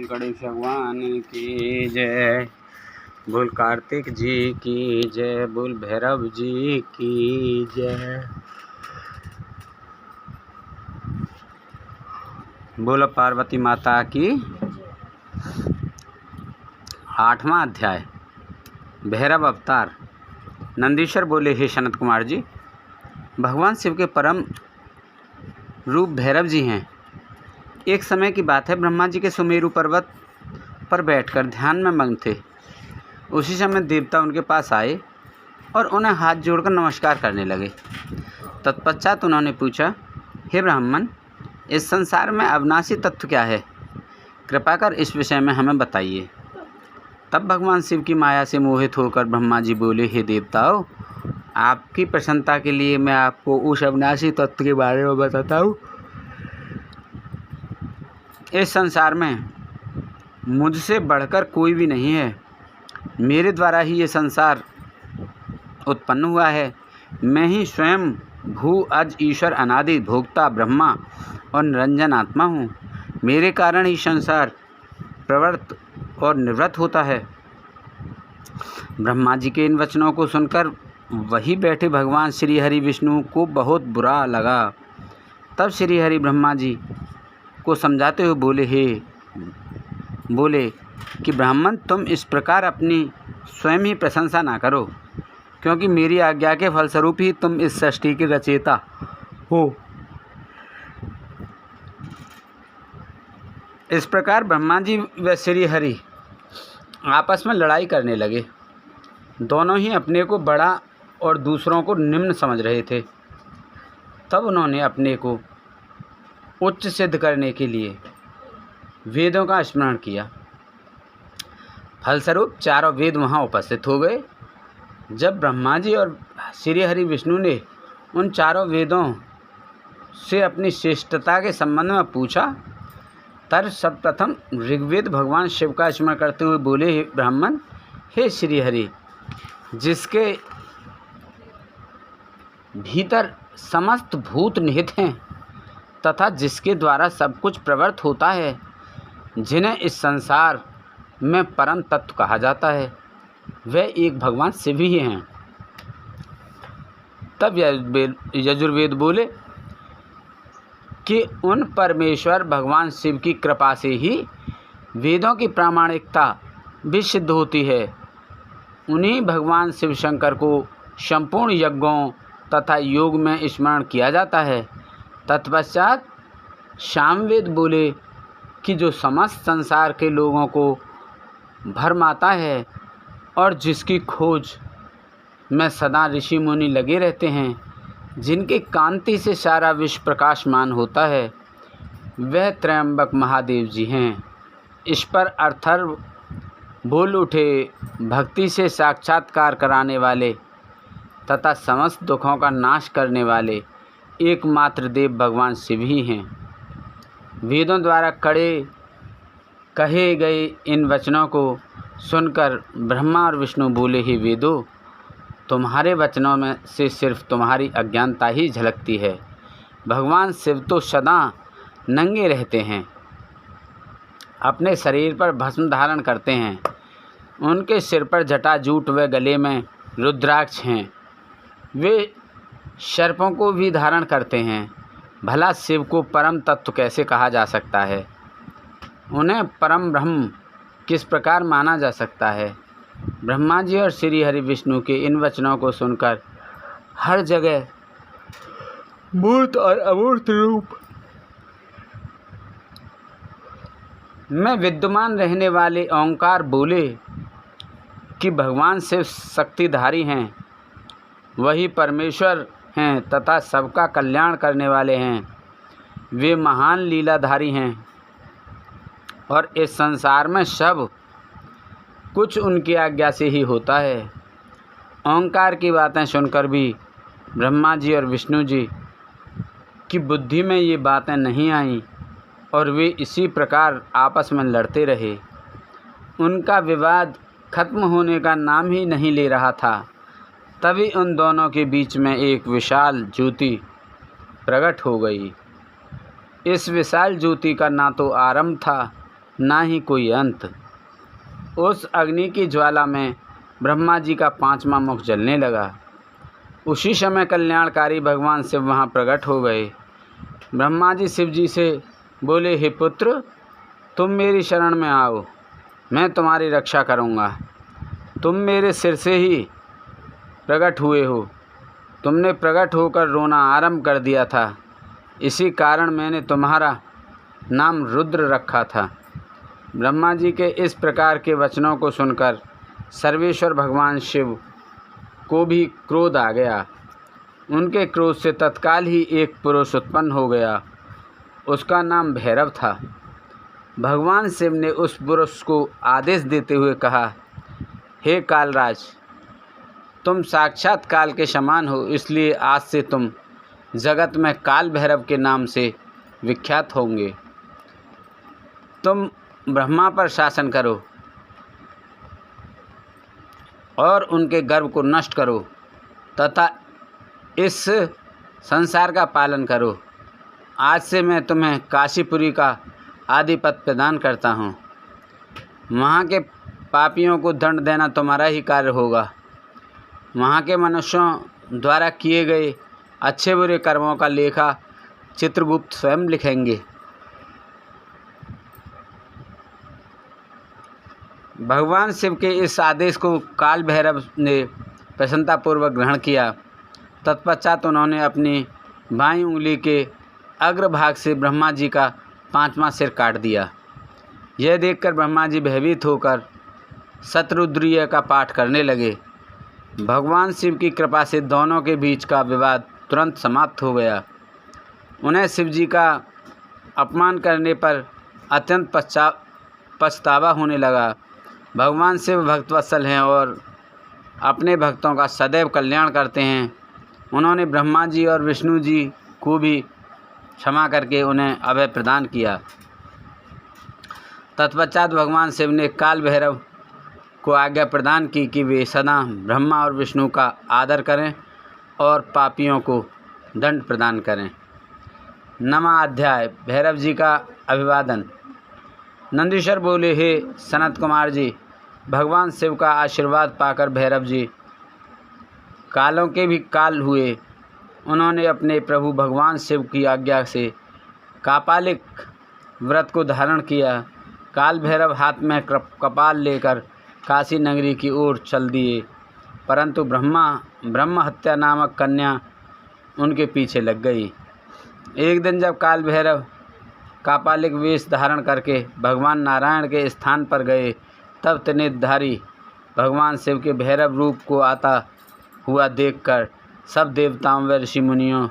बोल गणेश भगवान की जय, बोल कार्तिक जी की जय, बोल भैरव जी की जय, बोल पार्वती माता की। 8वां अध्याय भैरव अवतार। नंदीश्वर बोले, हे सनत कुमार जी, भगवान शिव के परम रूप भैरव जी हैं। एक समय की बात है, ब्रह्मा जी के सुमेरु पर्वत पर बैठकर ध्यान में मग्न थे। उसी समय देवता उनके पास आए और उन्हें हाथ जोड़कर नमस्कार करने लगे। तत्पश्चात उन्होंने पूछा, हे ब्राह्मण, इस संसार में अविनाशी तत्व क्या है? कृपा कर इस विषय में हमें बताइए। तब भगवान शिव की माया से मोहित होकर ब्रह्मा जी बोले, हे देवताओं, आपकी प्रसन्नता के लिए मैं आपको उस अविनाशी तत्व के बारे में बताता हूँ। इस संसार में मुझसे बढ़कर कोई भी नहीं है। मेरे द्वारा ही ये संसार उत्पन्न हुआ है। मैं ही स्वयं भू अज ईश्वर अनादि भोक्ता ब्रह्मा और निरंजन आत्मा हूँ। मेरे कारण ही संसार प्रवृत्त और निवृत्त होता है। ब्रह्मा जी के इन वचनों को सुनकर वहीं बैठे भगवान श्री हरि विष्णु को बहुत बुरा लगा। तब श्री हरि ब्रह्मा जी को समझाते हुए बोले कि ब्राह्मण, तुम इस प्रकार अपनी स्वयं ही प्रशंसा ना करो, क्योंकि मेरी आज्ञा के फलस्वरूप ही तुम इस सृष्टि के रचयिता हो। इस प्रकार ब्रह्मा जी व श्री हरि आपस में लड़ाई करने लगे। दोनों ही अपने को बड़ा और दूसरों को निम्न समझ रहे थे। तब उन्होंने अपने को उच्च सिद्ध करने के लिए वेदों का स्मरण किया। फलस्वरूप चारों वेद वहाँ उपस्थित हो गए। जब ब्रह्मा जी और श्री हरि विष्णु ने उन चारों वेदों से अपनी श्रेष्ठता के संबंध में पूछा, तब सर्वप्रथम ऋग्वेद भगवान शिव का स्मरण करते हुए बोले, हे ब्राह्मण, हे श्री हरि, जिसके भीतर समस्त भूत निहित हैं तथा जिसके द्वारा सब कुछ प्रवृत्त होता है, जिन्हें इस संसार में परम तत्व कहा जाता है, वह एक भगवान शिव ही हैं। तब यजुर्वेद बोले कि उन परमेश्वर भगवान शिव की कृपा से ही वेदों की प्रामाणिकता भी सिद्ध होती है। उन्हीं भगवान शिव शंकर को संपूर्ण यज्ञों तथा योग में स्मरण किया जाता है। तत्पश्चात सामवेद बोले कि जो समस्त संसार के लोगों को भरमाता है और जिसकी खोज में सदा ऋषि मुनि लगे रहते हैं, जिनकी कांति से सारा विश्व प्रकाशमान होता है, वह त्रयंबक महादेव जी हैं। इस पर अर्थर्व बोल उठे, भक्ति से साक्षात्कार कराने वाले तथा समस्त दुखों का नाश करने वाले एकमात्र देव भगवान शिव ही हैं। वेदों द्वारा कहे गए इन वचनों को सुनकर ब्रह्मा और विष्णु बोले, ही वेदों, तुम्हारे वचनों में से सिर्फ तुम्हारी अज्ञानता ही झलकती है। भगवान शिव तो सदा नंगे रहते हैं, अपने शरीर पर भस्म धारण करते हैं। उनके सिर पर जटाजूट व गले में रुद्राक्ष हैं। वे सर्पों को भी धारण करते हैं। भला शिव को परम तत्व कैसे कहा जा सकता है? उन्हें परम ब्रह्म किस प्रकार माना जा सकता है? ब्रह्मा जी और श्री हरि विष्णु के इन वचनों को सुनकर हर जगह मूर्त और अमूर्त रूप में विद्यमान रहने वाले ओंकार बोले कि भगवान शिव शक्तिधारी हैं, वही परमेश्वर हैं तथा सबका कल्याण करने वाले हैं। वे महान लीलाधारी हैं और इस संसार में सब कुछ उनकी आज्ञा से ही होता है। ओंकार की बातें सुनकर भी ब्रह्मा जी और विष्णु जी की बुद्धि में ये बातें नहीं आईं और वे इसी प्रकार आपस में लड़ते रहे। उनका विवाद खत्म होने का नाम ही नहीं ले रहा था। तभी उन दोनों के बीच में एक विशाल ज्योति प्रकट हो गई। इस विशाल ज्योति का ना तो आरंभ था ना ही कोई अंत। उस अग्नि की ज्वाला में ब्रह्मा जी का 5वां मुख जलने लगा। उसी समय कल्याणकारी भगवान शिव वहाँ प्रकट हो गए। ब्रह्मा जी शिव जी से बोले, हे पुत्र, तुम मेरी शरण में आओ, मैं तुम्हारी रक्षा करूँगा। तुम मेरे सिर से ही प्रकट हुए हो। तुमने प्रकट होकर रोना आरंभ कर दिया था, इसी कारण मैंने तुम्हारा नाम रुद्र रखा था। ब्रह्मा जी के इस प्रकार के वचनों को सुनकर सर्वेश्वर भगवान शिव को भी क्रोध आ गया। उनके क्रोध से तत्काल ही एक पुरुष उत्पन्न हो गया। उसका नाम भैरव था। भगवान शिव ने उस पुरुष को आदेश देते हुए कहा, हे कालराज, तुम साक्षात काल के समान हो, इसलिए आज से तुम जगत में काल भैरव के नाम से विख्यात होंगे। तुम ब्रह्मा पर शासन करो और उनके गर्व को नष्ट करो तथा इस संसार का पालन करो। आज से मैं तुम्हें काशीपुरी का आधिपत्य प्रदान करता हूँ। वहाँ के पापियों को दंड देना तुम्हारा ही कार्य होगा। वहाँ के मनुष्यों द्वारा किए गए अच्छे बुरे कर्मों का लेखा चित्रगुप्त स्वयं लिखेंगे। भगवान शिव के इस आदेश को काल भैरव ने प्रसन्नतापूर्वक ग्रहण किया। तत्पश्चात उन्होंने अपनी बाईं उंगली के अग्रभाग से ब्रह्मा जी का 5वां सिर काट दिया। यह देखकर ब्रह्मा जी भयभीत होकर शतरुद्रीय का पाठ करने लगे। भगवान शिव की कृपा से दोनों के बीच का विवाद तुरंत समाप्त हो गया। उन्हें शिव जी का अपमान करने पर अत्यंत पछतावा होने लगा। भगवान शिव भक्तवत्सल हैं और अपने भक्तों का सदैव कल्याण करते हैं। उन्होंने ब्रह्मा जी और विष्णु जी को भी क्षमा करके उन्हें अभय प्रदान किया। तत्पश्चात भगवान शिव ने काल भैरव को आज्ञा प्रदान की कि वे सदा ब्रह्मा और विष्णु का आदर करें और पापियों को दंड प्रदान करें। 9वां अध्याय भैरव जी का अभिवादन। नंदीश्वर बोले, हे सनत कुमार जी, भगवान शिव का आशीर्वाद पाकर भैरव जी कालों के भी काल हुए। उन्होंने अपने प्रभु भगवान शिव की आज्ञा से कापालिक व्रत को धारण किया। काल भैरव हाथ में कपाल लेकर काशी नगरी की ओर चल दिए, परंतु ब्रह्म हत्या नामक कन्या उनके पीछे लग गई। एक दिन जब काल भैरव कापालिक वेश धारण करके भगवान नारायण के स्थान पर गए, तब त्रिनेत्रधारी भगवान शिव के भैरव रूप को आता हुआ देखकर सब देवताओं व ऋषि मुनियों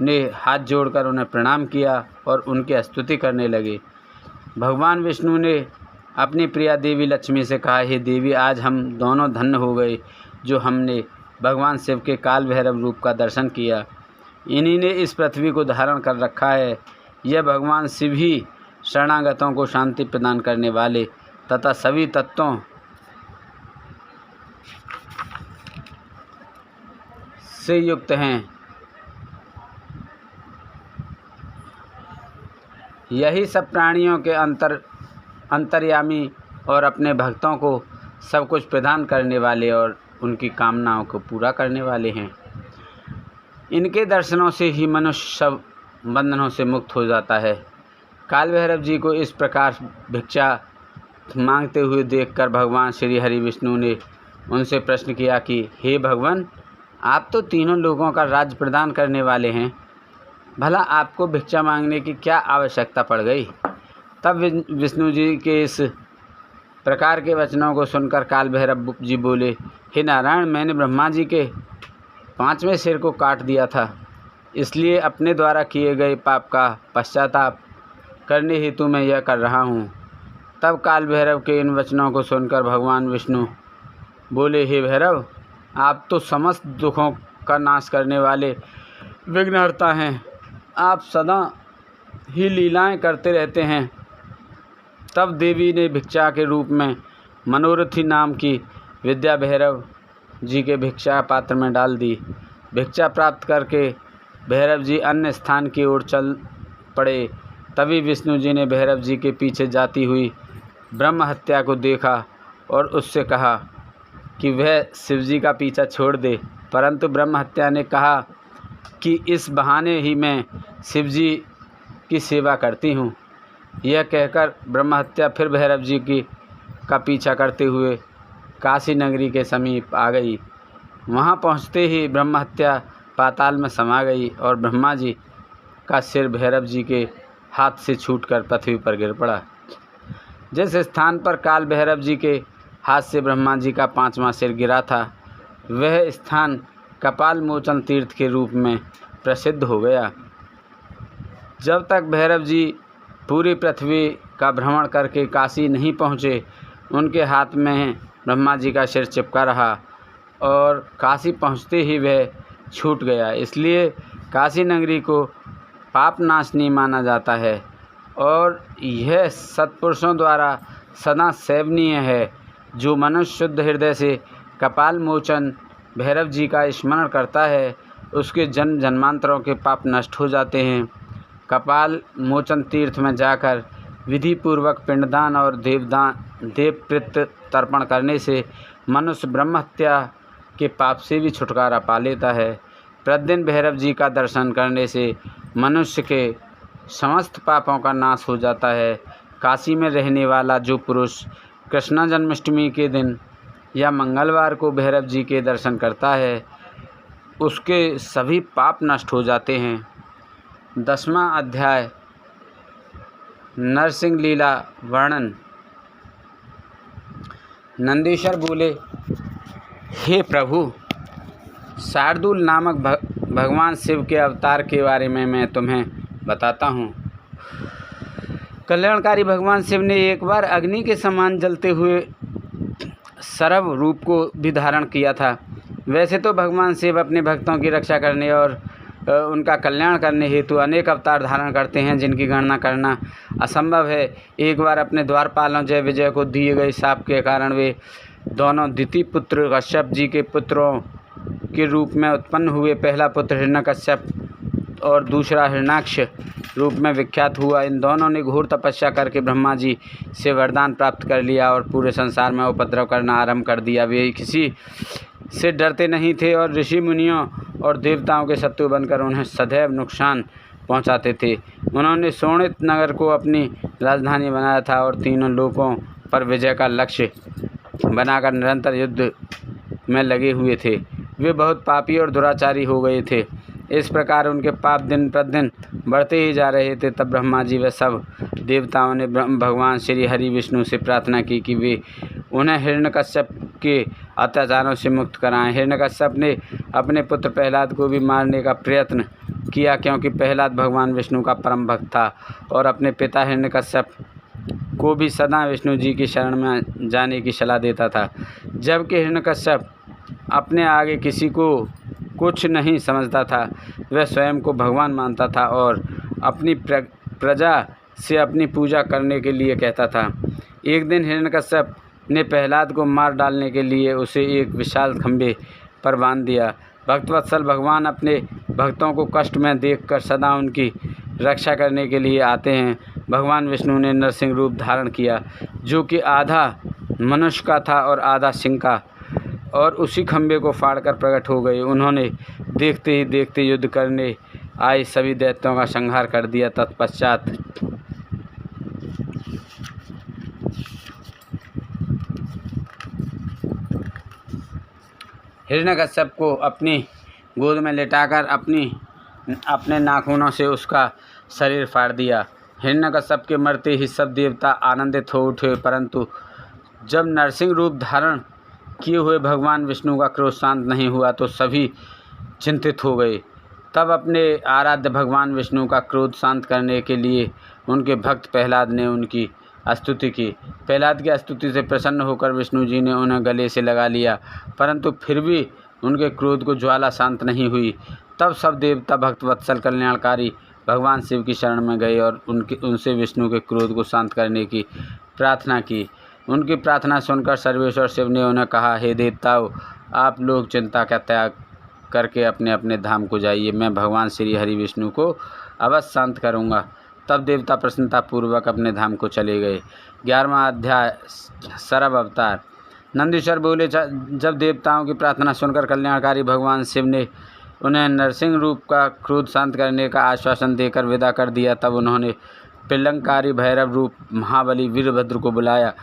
ने हाथ जोड़कर उन्हें प्रणाम किया और उनकी स्तुति करने लगे। भगवान विष्णु ने अपनी प्रिया देवी लक्ष्मी से कहा, हे देवी, आज हम दोनों धन्य हो गए जो हमने भगवान शिव के काल भैरव रूप का दर्शन किया। इन्हीं ने इस पृथ्वी को धारण कर रखा है। यह भगवान शिव ही शरणागतों को शांति प्रदान करने वाले तथा सभी तत्वों से युक्त हैं। यही सब प्राणियों के अंतर्यामी और अपने भक्तों को सब कुछ प्रदान करने वाले और उनकी कामनाओं को पूरा करने वाले हैं। इनके दर्शनों से ही मनुष्य सब बंधनों से मुक्त हो जाता है। काल भैरव जी को इस प्रकार भिक्षा मांगते हुए देखकर भगवान श्री हरि विष्णु ने उनसे प्रश्न किया कि हे भगवान, आप तो तीनों लोगों का राज्य प्रदान करने वाले हैं, भला आपको भिक्षा मांगने की क्या आवश्यकता पड़ गई। तब विष्णु जी के इस प्रकार के वचनों को सुनकर काल भैरव जी बोले, हे नारायण, मैंने ब्रह्मा जी के 5वें सिर को काट दिया था, इसलिए अपने द्वारा किए गए पाप का पश्चाताप करने हेतु मैं यह कर रहा हूँ। तब काल भैरव के इन वचनों को सुनकर भगवान विष्णु बोले, हे भैरव, आप तो समस्त दुखों का नाश करने वाले विघ्नहर्ता हैं। आप सदा ही लीलाएं करते रहते हैं। तब देवी ने भिक्षा के रूप में मनोरथी नाम की विद्या भैरव जी के भिक्षा पात्र में डाल दी। भिक्षा प्राप्त करके भैरव जी अन्य स्थान की ओर चल पड़े। तभी विष्णु जी ने भैरव जी के पीछे जाती हुई ब्रह्म हत्या को देखा और उससे कहा कि वह शिव जी का पीछा छोड़ दे, परंतु ब्रह्म हत्या ने कहा कि इस बहाने ही मैं शिव जी की सेवा करती हूँ। यह कहकर ब्रह्म हत्या फिर भैरव जी का पीछा करते हुए काशी नगरी के समीप आ गई। वहाँ पहुँचते ही ब्रह्म हत्या पाताल में समा गई और ब्रह्मा जी का सिर भैरव जी के हाथ से छूटकर पृथ्वी पर गिर पड़ा। जिस स्थान पर काल भैरव जी के हाथ से ब्रह्मा जी का 5वां सिर गिरा था, वह स्थान कपाल मोचन तीर्थ के रूप में प्रसिद्ध हो गया। जब तक भैरव जी पूरी पृथ्वी का भ्रमण करके काशी नहीं पहुँचे, उनके हाथ में ब्रह्मा जी का सिर चिपका रहा और काशी पहुँचते ही वह छूट गया। इसलिए काशी नगरी को पाप नाशनी माना जाता है और यह सत्पुरुषों द्वारा सदा सेवनीय है। जो मनुष्य शुद्ध हृदय से कपाल मोचन भैरव जी का स्मरण करता है, उसके जन्म जन्मांतरों के पाप नष्ट हो जाते हैं। कपाल मोचन तीर्थ में जाकर विधि पूर्वक पिंडदान और देवपितृ तर्पण करने से मनुष्य ब्रह्म हत्या के पाप से भी छुटकारा पा लेता है। प्रतिदिन भैरव जी का दर्शन करने से मनुष्य के समस्त पापों का नाश हो जाता है। काशी में रहने वाला जो पुरुष कृष्ण जन्माष्टमी के दिन या मंगलवार को भैरव जी के दर्शन करता है, उसके सभी पाप नष्ट हो जाते हैं। 10वां अध्याय नरसिंह लीला वर्णन। नंदीश्वर बोले, हे प्रभु, शार्दूल नामक भगवान शिव के अवतार के बारे में मैं तुम्हें बताता हूँ। कल्याणकारी भगवान शिव ने एक बार अग्नि के समान जलते हुए सरव रूप को भी धारण किया था। वैसे तो भगवान शिव अपने भक्तों की रक्षा करने और उनका कल्याण करने हेतु अनेक अवतार धारण करते हैं, जिनकी गणना करना असंभव है। एक बार अपने द्वारपालों जय विजय को दिए गए शाप के कारण वे दोनों द्वितीय पुत्र कश्यप जी के पुत्रों के रूप में उत्पन्न हुए। पहला पुत्र हिरण्यकश्यप और दूसरा हिरण्याक्ष रूप में विख्यात हुआ। इन दोनों ने घोर तपस्या करके ब्रह्मा जी से वरदान प्राप्त कर लिया और पूरे संसार में उपद्रव करना आरंभ कर दिया। वे किसी से डरते नहीं थे और ऋषि मुनियों और देवताओं के शत्रु बनकर उन्हें सदैव नुकसान पहुंचाते थे। उन्होंने शोणित नगर को अपनी राजधानी बनाया था और तीनों लोकों पर विजय का लक्ष्य बनाकर निरंतर युद्ध में लगे हुए थे। वे बहुत पापी और दुराचारी हो गए थे। इस प्रकार उनके पाप दिन प्रतिदिन बढ़ते ही जा रहे थे। तब ब्रह्मा जी व सब देवताओं ने भगवान श्री हरि विष्णु से प्रार्थना की कि वे उन्हें हिरण्यकश्यप के अत्याचारों से मुक्त कराएं। हिरण्यकश्यप ने अपने पुत्र प्रहलाद को भी मारने का प्रयत्न किया, क्योंकि प्रहलाद भगवान विष्णु का परम भक्त था और अपने पिता हिरण्यकश्यप को भी सदा विष्णु जी की शरण में जाने की सलाह देता था। जबकि हिरण्यकश्यप अपने आगे किसी को कुछ नहीं समझता था, वह स्वयं को भगवान मानता था और अपनी प्रजा से अपनी पूजा करने के लिए कहता था। एक दिन हिरण्यकश्यप ने प्रहलाद को मार डालने के लिए उसे एक विशाल खंभे पर बांध दिया। भक्तवत्सल भगवान अपने भक्तों को कष्ट में देखकर सदा उनकी रक्षा करने के लिए आते हैं। भगवान विष्णु ने नरसिंह रूप धारण किया, जो कि आधा मनुष्य का था और आधा सिंह का, और उसी खंभे को फाड़कर प्रकट हो गए। उन्होंने देखते ही देखते युद्ध करने आए सभी दैत्यों का संहार कर दिया। तत्पश्चात हिरण्यकश्यप को अपनी गोद में लेटाकर अपने नाखूनों से उसका शरीर फाड़ दिया। हिरण्यकश्यप के मरते ही सब देवता आनंदित हो उठे, परंतु जब नरसिंह रूप धारण किए हुए भगवान विष्णु का क्रोध शांत नहीं हुआ तो सभी चिंतित हो गए। तब अपने आराध्य भगवान विष्णु का क्रोध शांत करने के लिए उनके भक्त प्रहलाद ने उनकी स्तुति की। प्रहलाद की स्तुति से प्रसन्न होकर विष्णु जी ने उन्हें गले से लगा लिया, परंतु फिर भी उनके क्रोध को ज्वाला शांत नहीं हुई। तब सब देवता भक्तवत्सल कल्याणकारी भगवान शिव की शरण में गए और उनसे विष्णु के क्रोध को शांत करने की प्रार्थना की। उनकी प्रार्थना सुनकर सर्वेश्वर शिव ने उन्हें कहा, हे देवताओं, आप लोग चिंता का त्याग करके अपने अपने धाम को जाइए। मैं भगवान श्री हरि विष्णु को अवश्य शांत करूँगा। तब देवता प्रसन्नतापूर्वक अपने धाम को चले गए। 11वां अध्याय सरभ अवतार। नंदीश्वर बोले, जब देवताओं की प्रार्थना सुनकर कल्याणकारी भगवान शिव ने उन्हें नरसिंह रूप का क्रोध शांत करने का आश्वासन देकर विदा कर दिया, तब उन्होंने प्रलंकारी भैरव रूप महाबली वीरभद्र को बुलाया।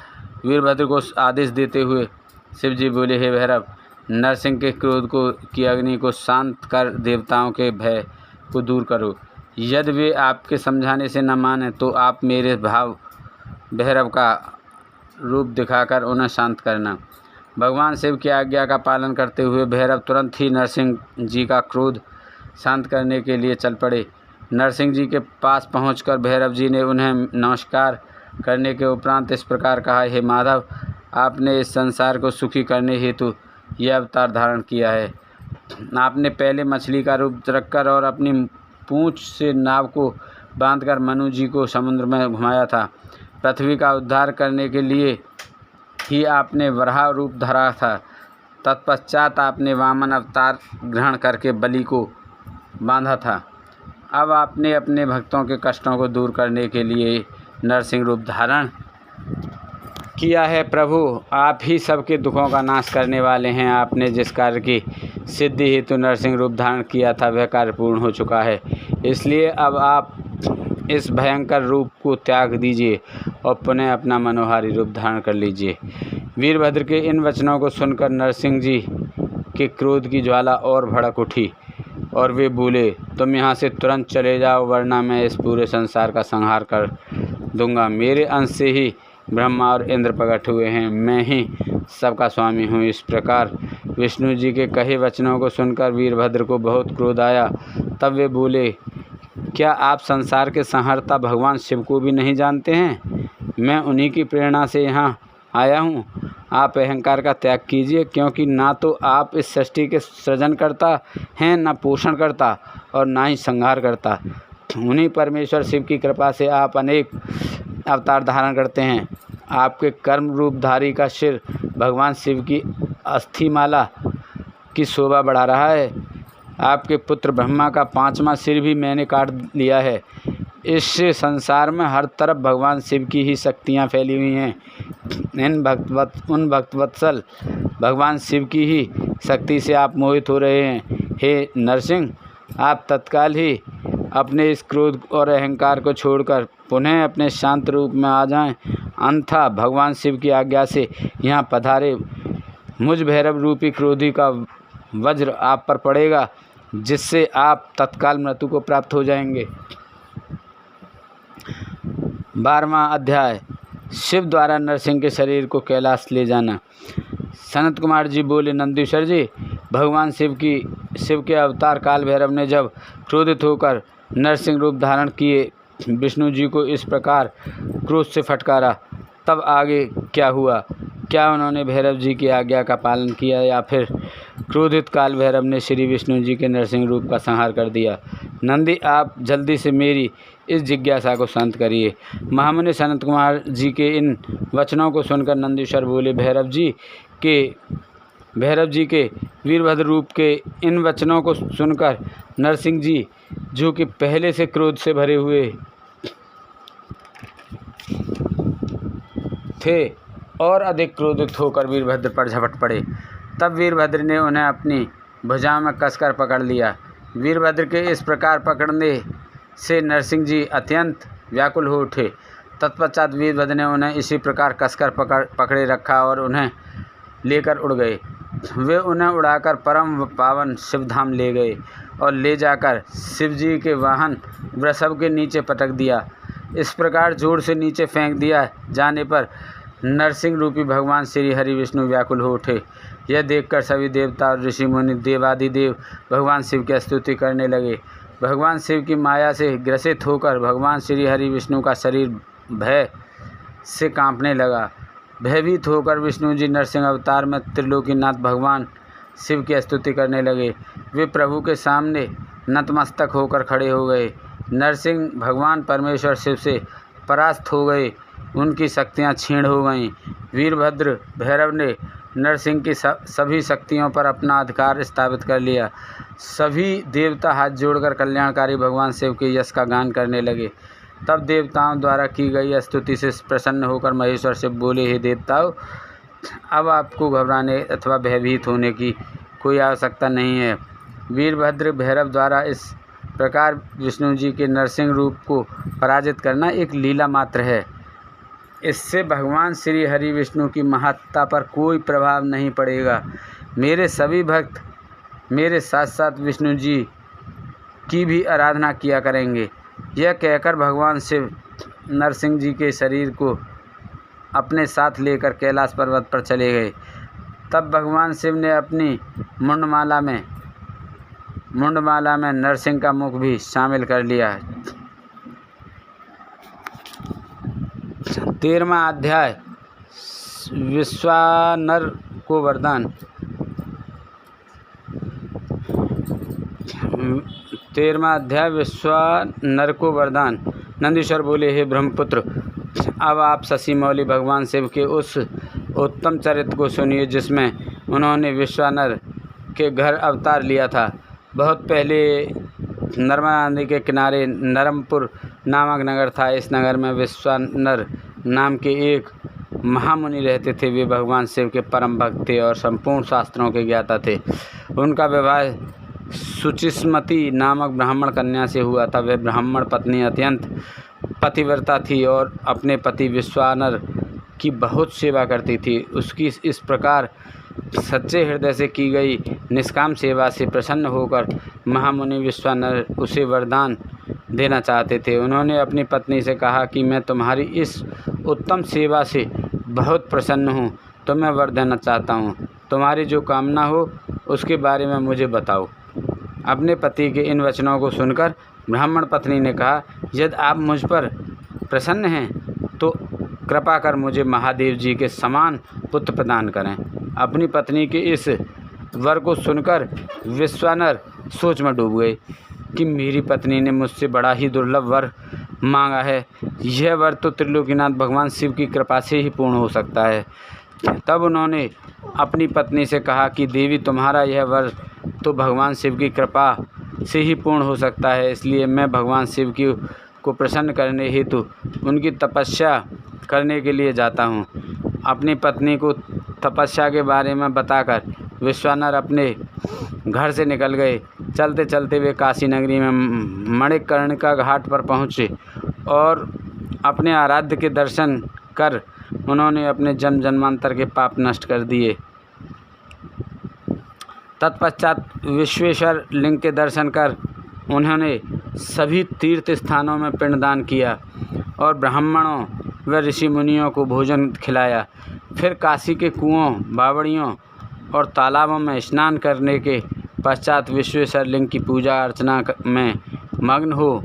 वीरभद्र को आदेश देते हुए शिवजी बोले, हे भैरव, नरसिंह के क्रोध की अग्नि को शांत कर देवताओं के भय को दूर करो। यदि वे आपके समझाने से न माने तो आप मेरे भाव भैरव का रूप दिखाकर उन्हें शांत करना। भगवान शिव की आज्ञा का पालन करते हुए भैरव तुरंत ही नरसिंह जी का क्रोध शांत करने के लिए चल पड़े। नरसिंह जी के पास पहुंचकर भैरव जी ने उन्हें नमस्कार करने के उपरांत इस प्रकार कहा, हे माधव, आपने इस संसार को सुखी करने हेतु यह अवतार धारण किया है। आपने पहले मछली का रूप रखकर और अपनी पूंछ से नाव को बांधकर मनु जी को समुद्र में घुमाया था। पृथ्वी का उद्धार करने के लिए ही आपने वराह रूप धरा था। तत्पश्चात आपने वामन अवतार ग्रहण करके बलि को बांधा था। अब आपने अपने भक्तों के कष्टों को दूर करने के लिए नरसिंह रूप धारण किया है। प्रभु, आप ही सबके दुखों का नाश करने वाले हैं। आपने जिस कार्य की सिद्धि हेतु नरसिंह रूप धारण किया था वह कार्य पूर्ण हो चुका है, इसलिए अब आप इस भयंकर रूप को त्याग दीजिए और पुनः अपना मनोहारी रूप धारण कर लीजिए। वीरभद्र के इन वचनों को सुनकर नरसिंह जी के क्रोध की ज्वाला और भड़क उठी और वे बोले, तुम यहाँ से तुरंत चले जाओ, वरना मैं इस पूरे संसार का संहार कर दूंगा। मेरे अंश से ही ब्रह्मा और इंद्र प्रकट हुए हैं, मैं ही सबका स्वामी हूँ। इस प्रकार विष्णु जी के कहे वचनों को सुनकर वीरभद्र को बहुत क्रोध आया। तब वे बोले, क्या आप संसार के संहर्ता भगवान शिव को भी नहीं जानते हैं? मैं उन्हीं की प्रेरणा से यहाँ आया हूँ। आप अहंकार का त्याग कीजिए, क्योंकि ना तो आप इस सृष्टि के सृजन करता हैं, न पोषण करता और ना ही संहार करता। उन्हीं परमेश्वर शिव की कृपा से आप अनेक अवतार धारण करते हैं। आपके कर्म रूपधारी का सिर भगवान शिव की अस्थिमाला की शोभा बढ़ा रहा है। आपके पुत्र ब्रह्मा का 5वां सिर भी मैंने काट लिया है। इससे संसार में हर तरफ भगवान शिव की ही शक्तियाँ फैली हुई हैं। उन भक्तवत्सल भगवान शिव की ही शक्ति से आप मोहित हो रहे हैं। हे नरसिंह, आप तत्काल ही अपने इस क्रोध और अहंकार को छोड़कर पुनः अपने शांत रूप में आ जाएं, अन्यथा भगवान शिव की आज्ञा से यहाँ पधारे मुझ भैरव रूपी क्रोधी का वज्र आप पर पड़ेगा, जिससे आप तत्काल मृत्यु को प्राप्त हो जाएंगे। 12वां अध्याय शिव द्वारा नरसिंह के शरीर को कैलाश ले जाना। सनत कुमार जी बोले, नंदीश्वर जी, भगवान शिव के अवतार काल भैरव ने जब क्रोधित होकर नरसिंह रूप धारण किए विष्णु जी को इस प्रकार क्रोध से फटकारा, तब आगे क्या हुआ? क्या उन्होंने भैरव जी की आज्ञा का पालन किया या फिर क्रोधित काल भैरव ने श्री विष्णु जी के नरसिंह रूप का संहार कर दिया? नंदी, आप जल्दी से मेरी इस जिज्ञासा को शांत करिए। महामुनि सनत कुमार जी के इन वचनों को सुनकर नंदीश्वर बोले, भैरव जी के वीरभद्र रूप के इन वचनों को सुनकर नरसिंह जी, जो कि पहले से क्रोध से भरे हुए थे, और अधिक क्रोधित होकर वीरभद्र पर झपट पड़े। तब वीरभद्र ने उन्हें अपनी भुजाओं में कसकर पकड़ लिया। वीरभद्र के इस प्रकार पकड़ने से नरसिंह जी अत्यंत व्याकुल हो उठे। तत्पश्चात वीरभद्र ने उन्हें इसी प्रकार कसकर पकड़े रखा और उन्हें लेकर उड़ गए। वे उन्हें उड़ाकर परम पावन शिवधाम ले गए और ले जाकर शिवजी के वाहन वृषभ के नीचे पटक दिया। इस प्रकार जोर से नीचे फेंक दिया जाने पर नरसिंह रूपी भगवान श्री हरि विष्णु व्याकुल हो उठे। यह देखकर सभी देवता और ऋषि मुनि देवादिदेव भगवान शिव की स्तुति करने लगे। भगवान शिव की माया से ग्रसित होकर भगवान श्री हरि विष्णु का शरीर भय से कांपने लगा। भयभीत होकर विष्णु जी नरसिंह अवतार में त्रिलोकीनाथ भगवान शिव की स्तुति करने लगे। वे प्रभु के सामने नतमस्तक होकर खड़े हो गए। नरसिंह भगवान परमेश्वर शिव से परास्त हो गए, उनकी शक्तियाँ क्षीण हो गईं। वीरभद्र भैरव ने नरसिंह की सभी शक्तियों पर अपना अधिकार स्थापित कर लिया। सभी देवता हाथ जोड़कर कल्याणकारी भगवान शिव के यश का गान करने लगे। तब देवताओं द्वारा की गई स्तुति से प्रसन्न होकर महेश्वर शिव बोले, हे देवताओं, अब आपको घबराने अथवा भयभीत होने की कोई आवश्यकता नहीं है। वीरभद्र भैरव द्वारा इस प्रकार विष्णु जी के नरसिंह रूप को पराजित करना एक लीला मात्र है। इससे भगवान श्री हरि विष्णु की महत्ता पर कोई प्रभाव नहीं पड़ेगा। मेरे सभी भक्त मेरे साथ साथ विष्णु जी की भी आराधना किया करेंगे। यह कहकर भगवान शिव नरसिंह जी के शरीर को अपने साथ लेकर कैलाश पर्वत पर चले गए। तब भगवान शिव ने अपनी मुंडमाला में नरसिंह का मुख भी शामिल कर लिया। 13वां अध्याय विश्वानर को वरदान। 13वां अध्याय विश्वानर को वरदान। नंदीश्वर बोले, हे ब्रह्मपुत्र, अब आप शशि मौली भगवान शिव के उस उत्तम चरित्र को सुनिए जिसमें उन्होंने विश्वानर के घर अवतार लिया था। बहुत पहले नर्मदा नदी के किनारे नरमपुर नामक नगर था। इस नगर में विश्वानर नाम के एक महामुनि रहते थे। वे भगवान शिव के परम भक्त थे और संपूर्ण शास्त्रों के ज्ञाता थे। उनका विवाह सुचिस्मती नामक ब्राह्मण कन्या से हुआ था। वह ब्राह्मण पत्नी अत्यंत पतिव्रता थी और अपने पति विश्वानर की बहुत सेवा करती थी। उसकी इस प्रकार सच्चे हृदय से की गई निष्काम सेवा से प्रसन्न होकर महामुनि विश्वानर उसे वरदान देना चाहते थे। उन्होंने अपनी पत्नी से कहा कि मैं तुम्हारी इस उत्तम सेवा से बहुत प्रसन्न हूँ, तो मैं वर देना चाहता हूँ। तुम्हारी जो कामना हो उसके बारे में मुझे बताओ। अपने पति के इन वचनों को सुनकर ब्राह्मण पत्नी ने कहा, यदि आप मुझ पर प्रसन्न हैं तो कृपा कर मुझे महादेव जी के समान पुत्र प्रदान करें। अपनी पत्नी के इस वर को सुनकर विश्वानर सोच में डूब गए कि मेरी पत्नी ने मुझसे बड़ा ही दुर्लभ वर मांगा है। यह वर तो त्रिलोकीनाथ भगवान शिव की कृपा से ही पूर्ण हो सकता है। तब उन्होंने अपनी पत्नी से कहा कि देवी, तुम्हारा यह वर तो भगवान शिव की कृपा से ही पूर्ण हो सकता है, इसलिए मैं भगवान शिव को प्रसन्न करने हेतु उनकी तपस्या करने के लिए जाता हूँ। अपनी पत्नी को तपस्या के बारे में बताकर विश्वानर अपने घर से निकल गए। चलते चलते वे काशी नगरी में मणिकर्णिका घाट पर पहुँचे और अपने आराध्य के दर्शन कर उन्होंने अपने जन्म जन्मांतर के पाप नष्ट कर दिए। तत्पश्चात विश्वेश्वर लिंग के दर्शन कर उन्होंने सभी तीर्थ स्थानों में पिंडदान किया और ब्राह्मणों व ऋषि मुनियों को भोजन खिलाया। फिर काशी के कुओं, बावड़ियों और तालाबों में स्नान करने के पश्चात विश्वेश्वर लिंग की पूजा अर्चना में मग्न हो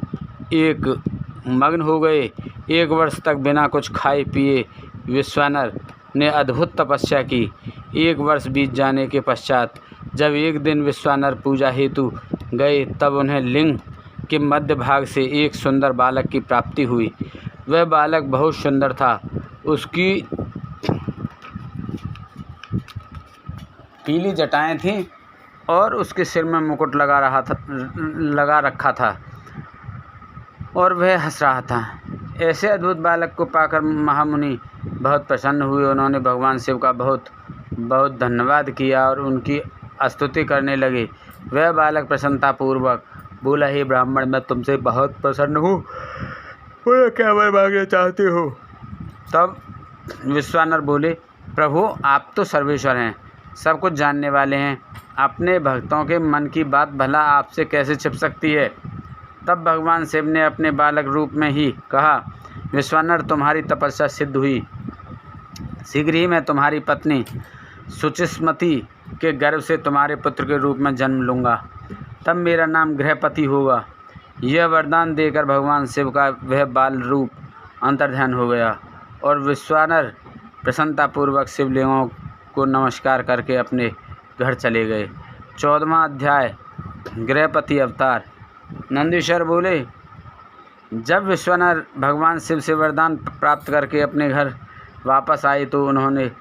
गए। 1 वर्ष तक बिना कुछ खाए पिए विश्वानर ने अद्भुत तपस्या की। 1 वर्ष बीत जाने के पश्चात जब एक दिन विश्वानर पूजा हेतु गए, तब उन्हें लिंग के मध्य भाग से एक सुंदर बालक की प्राप्ति हुई। वह बालक बहुत सुंदर था। उसकी पीली जटाएं थीं और उसके सिर में मुकुट लगा रखा था और वह हंस रहा था। ऐसे अद्भुत बालक को पाकर महामुनि बहुत प्रसन्न हुए। उन्होंने भगवान शिव का बहुत बहुत धन्यवाद किया और उनकी स्तुति करने लगे। वह बालक प्रसन्नतापूर्वक बोला, हे ब्राह्मण, मैं तुमसे बहुत प्रसन्न हूँ, बोला क्या मैं मांगना चाहते हो? तब विश्वानर बोले, प्रभु, आप तो सर्वेश्वर हैं, सब कुछ जानने वाले हैं। अपने भक्तों के मन की बात भला आपसे कैसे छिप सकती है? तब भगवान शिव ने अपने बालक रूप में ही कहा, विश्वानर, तुम्हारी तपस्या सिद्ध हुई। शीघ्र ही मैं तुम्हारी पत्नी सुचिस्मती के गर्भ से तुम्हारे पुत्र के रूप में जन्म लूँगा। तब मेरा नाम गृहपति होगा। यह वरदान देकर भगवान शिव का वह बाल रूप अंतर्ध्यान हो गया और विश्वानर प्रसन्नतापूर्वक शिवलिंगों को नमस्कार करके अपने घर चले गए। 14वां अध्याय गृहपति अवतार। नंदीश्वर बोले, जब विश्वानर भगवान शिव से वरदान प्राप्त करके अपने घर वापस आए तो उन्होंने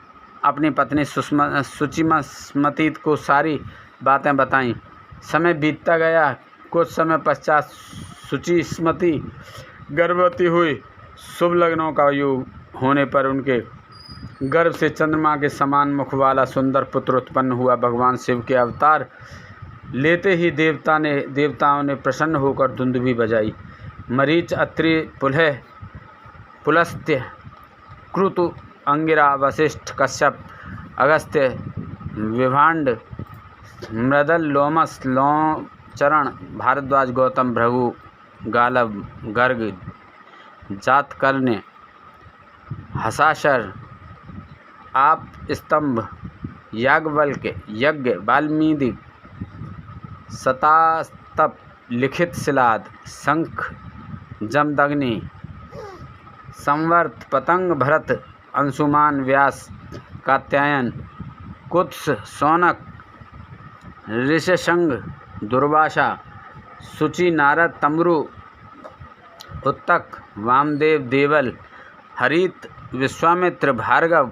अपनी पत्नी सुचिस्मती को सारी बातें बताईं। समय बीतता गया। कुछ समय पश्चात सुचिस्मती गर्भवती हुई। शुभ लग्नों का योग होने पर उनके गर्भ से चंद्रमा के समान मुख वाला सुंदर पुत्र उत्पन्न हुआ। भगवान शिव के अवतार लेते ही देवताओं ने प्रसन्न होकर धुंदुभी बजाई। मरीच, अत्रि, पुलस्त्य, कृतु, अंगिरा, वशिष्ठ, कश्यप, अगस्त्य, विभांड, मृदल, लोमस, लोचरण, भारद्वाज, गौतम, भृगु, गालब, गर्ग, जातकर्ण्य, हसाशर, आप, स्तंभ, याज्ञवल्क्य, यज्ञ, वाल्मीकि, शतास्तप, लिखित, शिलाद, शंख, जमदग्नि, संवर्त, पतंग, भरत, अंशुमान, व्यास, कात्यायन, कुत्स, शौनक, ऋष्यशृंग, दुर्वासा, शुचि, नारद, तम्रु, उत्तक, वामदेव, देवल, हरित, विश्वामित्र, भार्गव,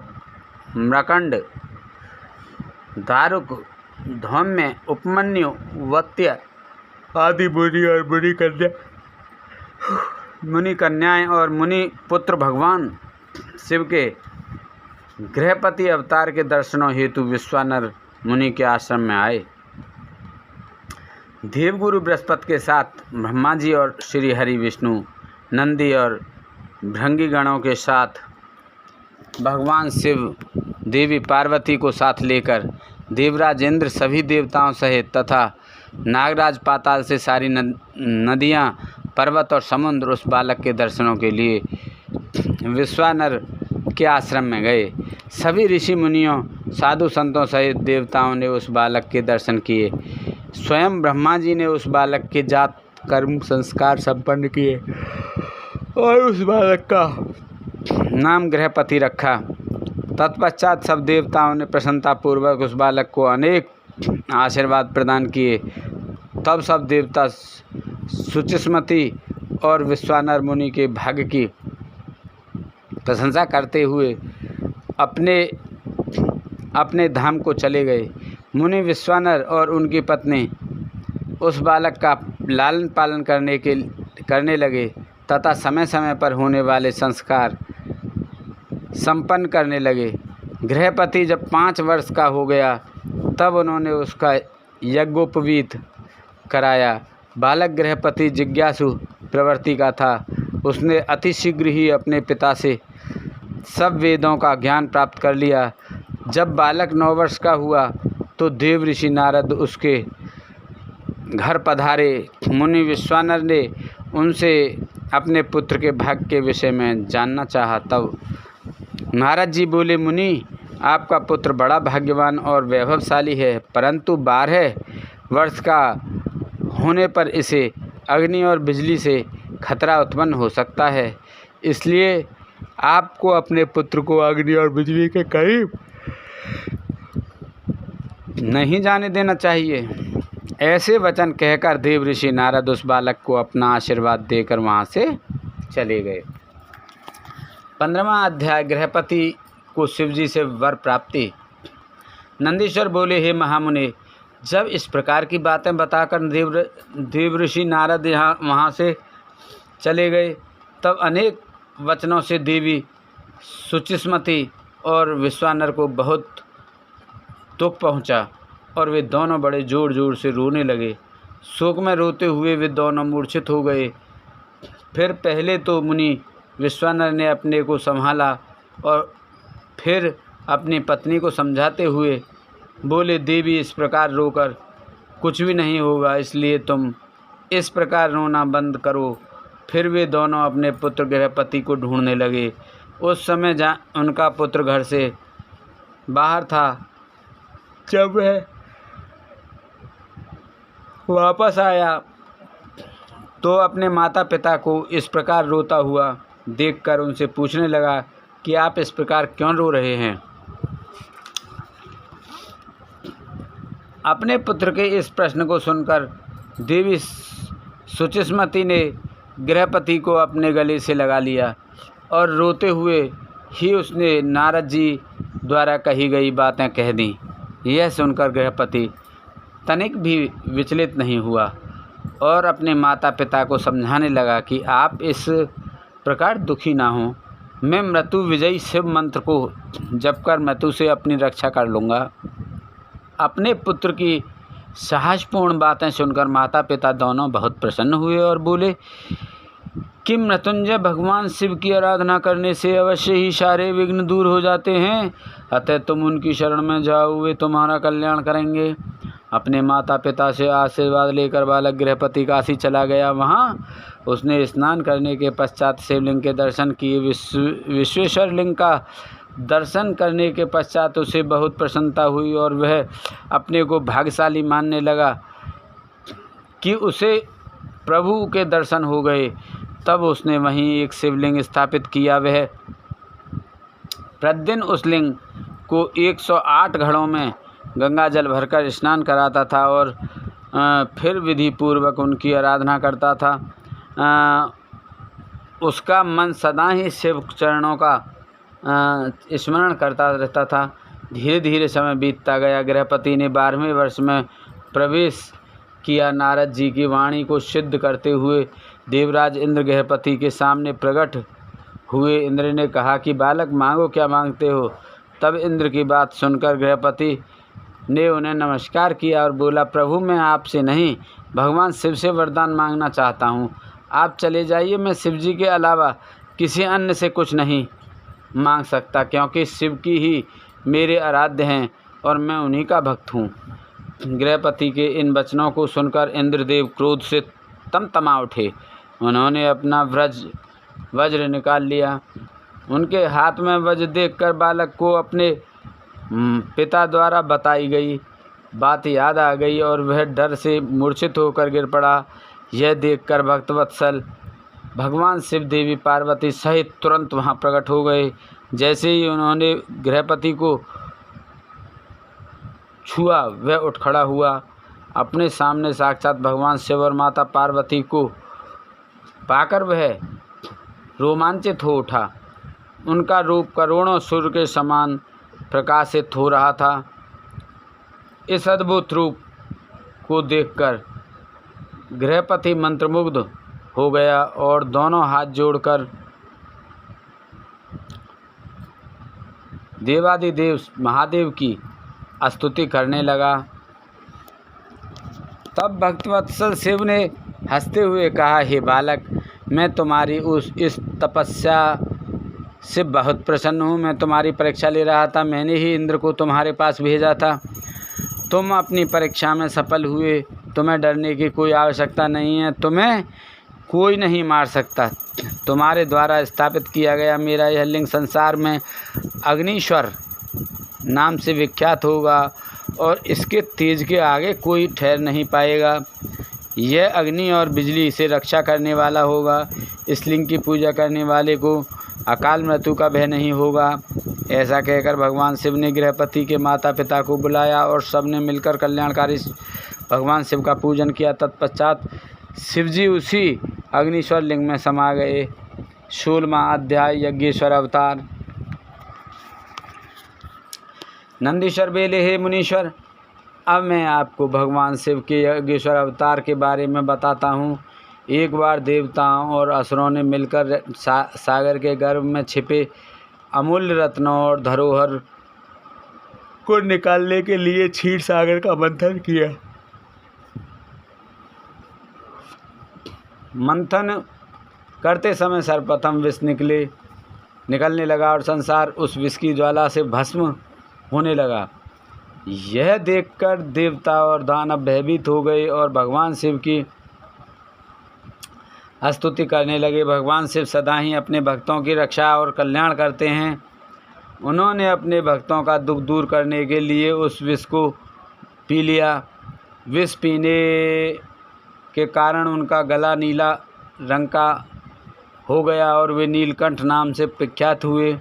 मृकंड, दारुक, धौम्य, उपमन्यु, वत्य आदि मुनि कन्याएं और मुनि पुत्र भगवान शिव के गृहपति अवतार के दर्शनों हेतु विश्वानर मुनि के आश्रम में आए। देवगुरु बृहस्पति के साथ ब्रह्मा जी और श्री हरि विष्णु, नंदी और भृंगी गणों के साथ भगवान शिव देवी पार्वती को साथ लेकर देवराज इंद्र सभी देवताओं सहित तथा नागराज पाताल से सारी नदियाँ, पर्वत और समुद्र उस बालक के दर्शनों के लिए विश्वानर के आश्रम में गए। सभी ऋषि मुनियों, साधु संतों सहित देवताओं ने उस बालक के दर्शन किए। स्वयं ब्रह्मा जी ने उस बालक के जात कर्म संस्कार संपन्न किए और उस बालक का नाम गृहपति रखा। तत्पश्चात सब देवताओं ने प्रसन्नतापूर्वक उस बालक को अनेक आशीर्वाद प्रदान किए। तब सब देवता सुचिस्मती और विश्वानर मुनि के भाग्य की प्रशंसा करते हुए अपने अपने धाम को चले गए। मुनि विश्वानर और उनकी पत्नी उस बालक का लालन पालन करने लगे तथा समय समय पर होने वाले संस्कार संपन्न करने लगे। गृहपति जब 5 वर्ष का हो गया तब उन्होंने उसका यज्ञोपवीत कराया। बालक गृहपति जिज्ञासु प्रवृत्ति का था। उसने अतिशीघ्र ही अपने पिता से सब वेदों का ज्ञान प्राप्त कर लिया। जब बालक 9 वर्ष का हुआ तो देव ऋषि नारद उसके घर पधारे। मुनि विश्वानर ने उनसे अपने पुत्र के भाग्य के विषय में जानना चाहा। तब नारद जी बोले, मुनि, आपका पुत्र बड़ा भाग्यवान और वैभवशाली है, परंतु 12 वर्ष का होने पर इसे अग्नि और बिजली से खतरा उत्पन्न हो सकता है। इसलिए आपको अपने पुत्र को अग्नि और बिजली के करीब नहीं जाने देना चाहिए। ऐसे वचन कहकर देव ऋषि नारद उस बालक को अपना आशीर्वाद देकर वहाँ से चले गए। 15वां अध्याय, गृहपति को शिवजी से वर प्राप्ति। नंदीश्वर बोले, हे महामुनि, जब इस प्रकार की बातें बताकर देव ऋषि नारद वहाँ से चले गए तब अनेक वचनों से देवी सुचिस्मती और विश्वानर को बहुत दुख पहुँचा और वे दोनों बड़े जोर जोर से रोने लगे। शोक में रोते हुए वे दोनों मूर्छित हो गए। फिर पहले तो मुनि विश्वानर ने अपने को संभाला और फिर अपनी पत्नी को समझाते हुए बोले, देवी, इस प्रकार रोकर कुछ भी नहीं होगा, इसलिए तुम इस प्रकार रोना बंद करो। फिर वे दोनों अपने पुत्र गृहपति को ढूंढने लगे। उस समय जहाँ उनका पुत्र घर से बाहर था, जब वह वापस आया तो अपने माता पिता को इस प्रकार रोता हुआ देखकर उनसे पूछने लगा कि आप इस प्रकार क्यों रो रहे हैं। अपने पुत्र के इस प्रश्न को सुनकर देवी सुचिस्मती ने गृहपति को अपने गले से लगा लिया और रोते हुए ही उसने नारद जी द्वारा कही गई बातें कह दी। यह सुनकर गृहपति तनिक भी विचलित नहीं हुआ और अपने माता पिता को समझाने लगा कि आप इस प्रकार दुखी ना हों। मैं मृत्यु विजयी शिव मंत्र को जप कर मृत्यु से अपनी रक्षा कर लूँगा। अपने पुत्र की साहसपूर्ण बातें सुनकर माता पिता दोनों बहुत प्रसन्न हुए और बोले कि मृत्युंजय भगवान शिव की आराधना करने से अवश्य ही सारे विघ्न दूर हो जाते हैं, अतः तुम उनकी शरण में जाओ, वे तुम्हारा कल्याण करेंगे। अपने माता पिता से आशीर्वाद लेकर बालक गृहपति काशी चला गया। वहाँ उसने स्नान करने के पश्चात शिवलिंग के दर्शन किए। विश्वेश्वर लिंग का दर्शन करने के पश्चात उसे बहुत प्रसन्नता हुई और वह अपने को भाग्यशाली मानने लगा कि उसे प्रभु के दर्शन हो गए। तब उसने वहीं एक शिवलिंग स्थापित किया। वह प्रतिदिन उस लिंग को 108 घड़ों में गंगा जल भरकर स्नान कराता था और फिर विधि पूर्वक उनकी आराधना करता था। उसका मन सदा ही शिव चरणों का स्मरण करता रहता था। धीरे धीरे समय बीतता गया। गृहपति ने 12वें वर्ष में प्रवेश किया। नारद जी की वाणी को सिद्ध करते हुए देवराज इंद्र गृहपति के सामने प्रकट हुए। इंद्र ने कहा कि बालक मांगो, क्या मांगते हो। तब इंद्र की बात सुनकर गृहपति ने उन्हें नमस्कार किया और बोला, प्रभु मैं आपसे नहीं भगवान शिव से वरदान मांगना चाहता हूँ। आप चले जाइए, मैं शिव जी के अलावा किसी अन्य से कुछ नहीं मांग सकता, क्योंकि शिव की ही मेरे आराध्य हैं और मैं उन्हीं का भक्त हूँ। गृहपति के इन वचनों को सुनकर इंद्रदेव क्रोध से तमतमा उठे। उन्होंने अपना वज्र निकाल लिया। उनके हाथ में वज्र देखकर बालक को अपने पिता द्वारा बताई गई बात याद आ गई और वह डर से मूर्छित होकर गिर पड़ा। यह देखकर भक्तवत्सल भगवान शिव देवी पार्वती सहित तुरंत वहां प्रकट हो गए। जैसे ही उन्होंने गृहपति को छुआ, वह उठ खड़ा हुआ। अपने सामने साक्षात भगवान शिव और माता पार्वती को पाकर वह रोमांचित हो उठा। उनका रूप करोड़ों सूर्य के समान प्रकाशित हो रहा था। इस अद्भुत रूप को देखकर गृहपति मंत्रमुग्ध हो गया और दोनों हाथ जोड़कर देवादिदेव महादेव की स्तुति करने लगा। तब भक्तवत्सल शिव ने हंसते हुए कहा, हे बालक, मैं तुम्हारी इस तपस्या से बहुत प्रसन्न हूँ। मैं तुम्हारी परीक्षा ले रहा था। मैंने ही इंद्र को तुम्हारे पास भेजा था। तुम अपनी परीक्षा में सफल हुए। तुम्हें डरने की कोई आवश्यकता नहीं है। तुम्हें कोई नहीं मार सकता। तुम्हारे द्वारा स्थापित किया गया मेरा यह लिंग संसार में अग्निश्वर नाम से विख्यात होगा और इसके तेज के आगे कोई ठहर नहीं पाएगा। यह अग्नि और बिजली से रक्षा करने वाला होगा। इस लिंग की पूजा करने वाले को अकाल मृत्यु का भय नहीं होगा। ऐसा कहकर भगवान शिव ने गृहपति के माता पिता को बुलाया और सबने मिलकर कल्याणकारी भगवान शिव का पूजन किया। तत्पश्चात शिवजी उसी अग्निश्वर लिंग में समा गए। 16वां अध्याय यज्ञेश्वर अवतार। नंदीश्वर बेले, हे मुनीश्वर, अब मैं आपको भगवान शिव के यज्ञेश्वर अवतार के बारे में बताता हूँ। एक बार देवताओं और असुरों ने मिलकर सागर के गर्भ में छिपे अमूल्य रत्नों और धरोहर को निकालने के लिए क्षीर सागर का मंथन किया। मंथन करते समय सर्वप्रथम विष निकलने लगा और संसार उस विष की ज्वाला से भस्म होने लगा। यह देखकर देवता और दानव भयभीत हो गए और भगवान शिव की स्तुति करने लगे। भगवान शिव सदा ही अपने भक्तों की रक्षा और कल्याण करते हैं। उन्होंने अपने भक्तों का दुख दूर करने के लिए उस विष को पी लिया। विष पीने के कारण उनका गला नीला रंग का हो गया और वे नीलकंठ नाम से प्रख्यात हुए।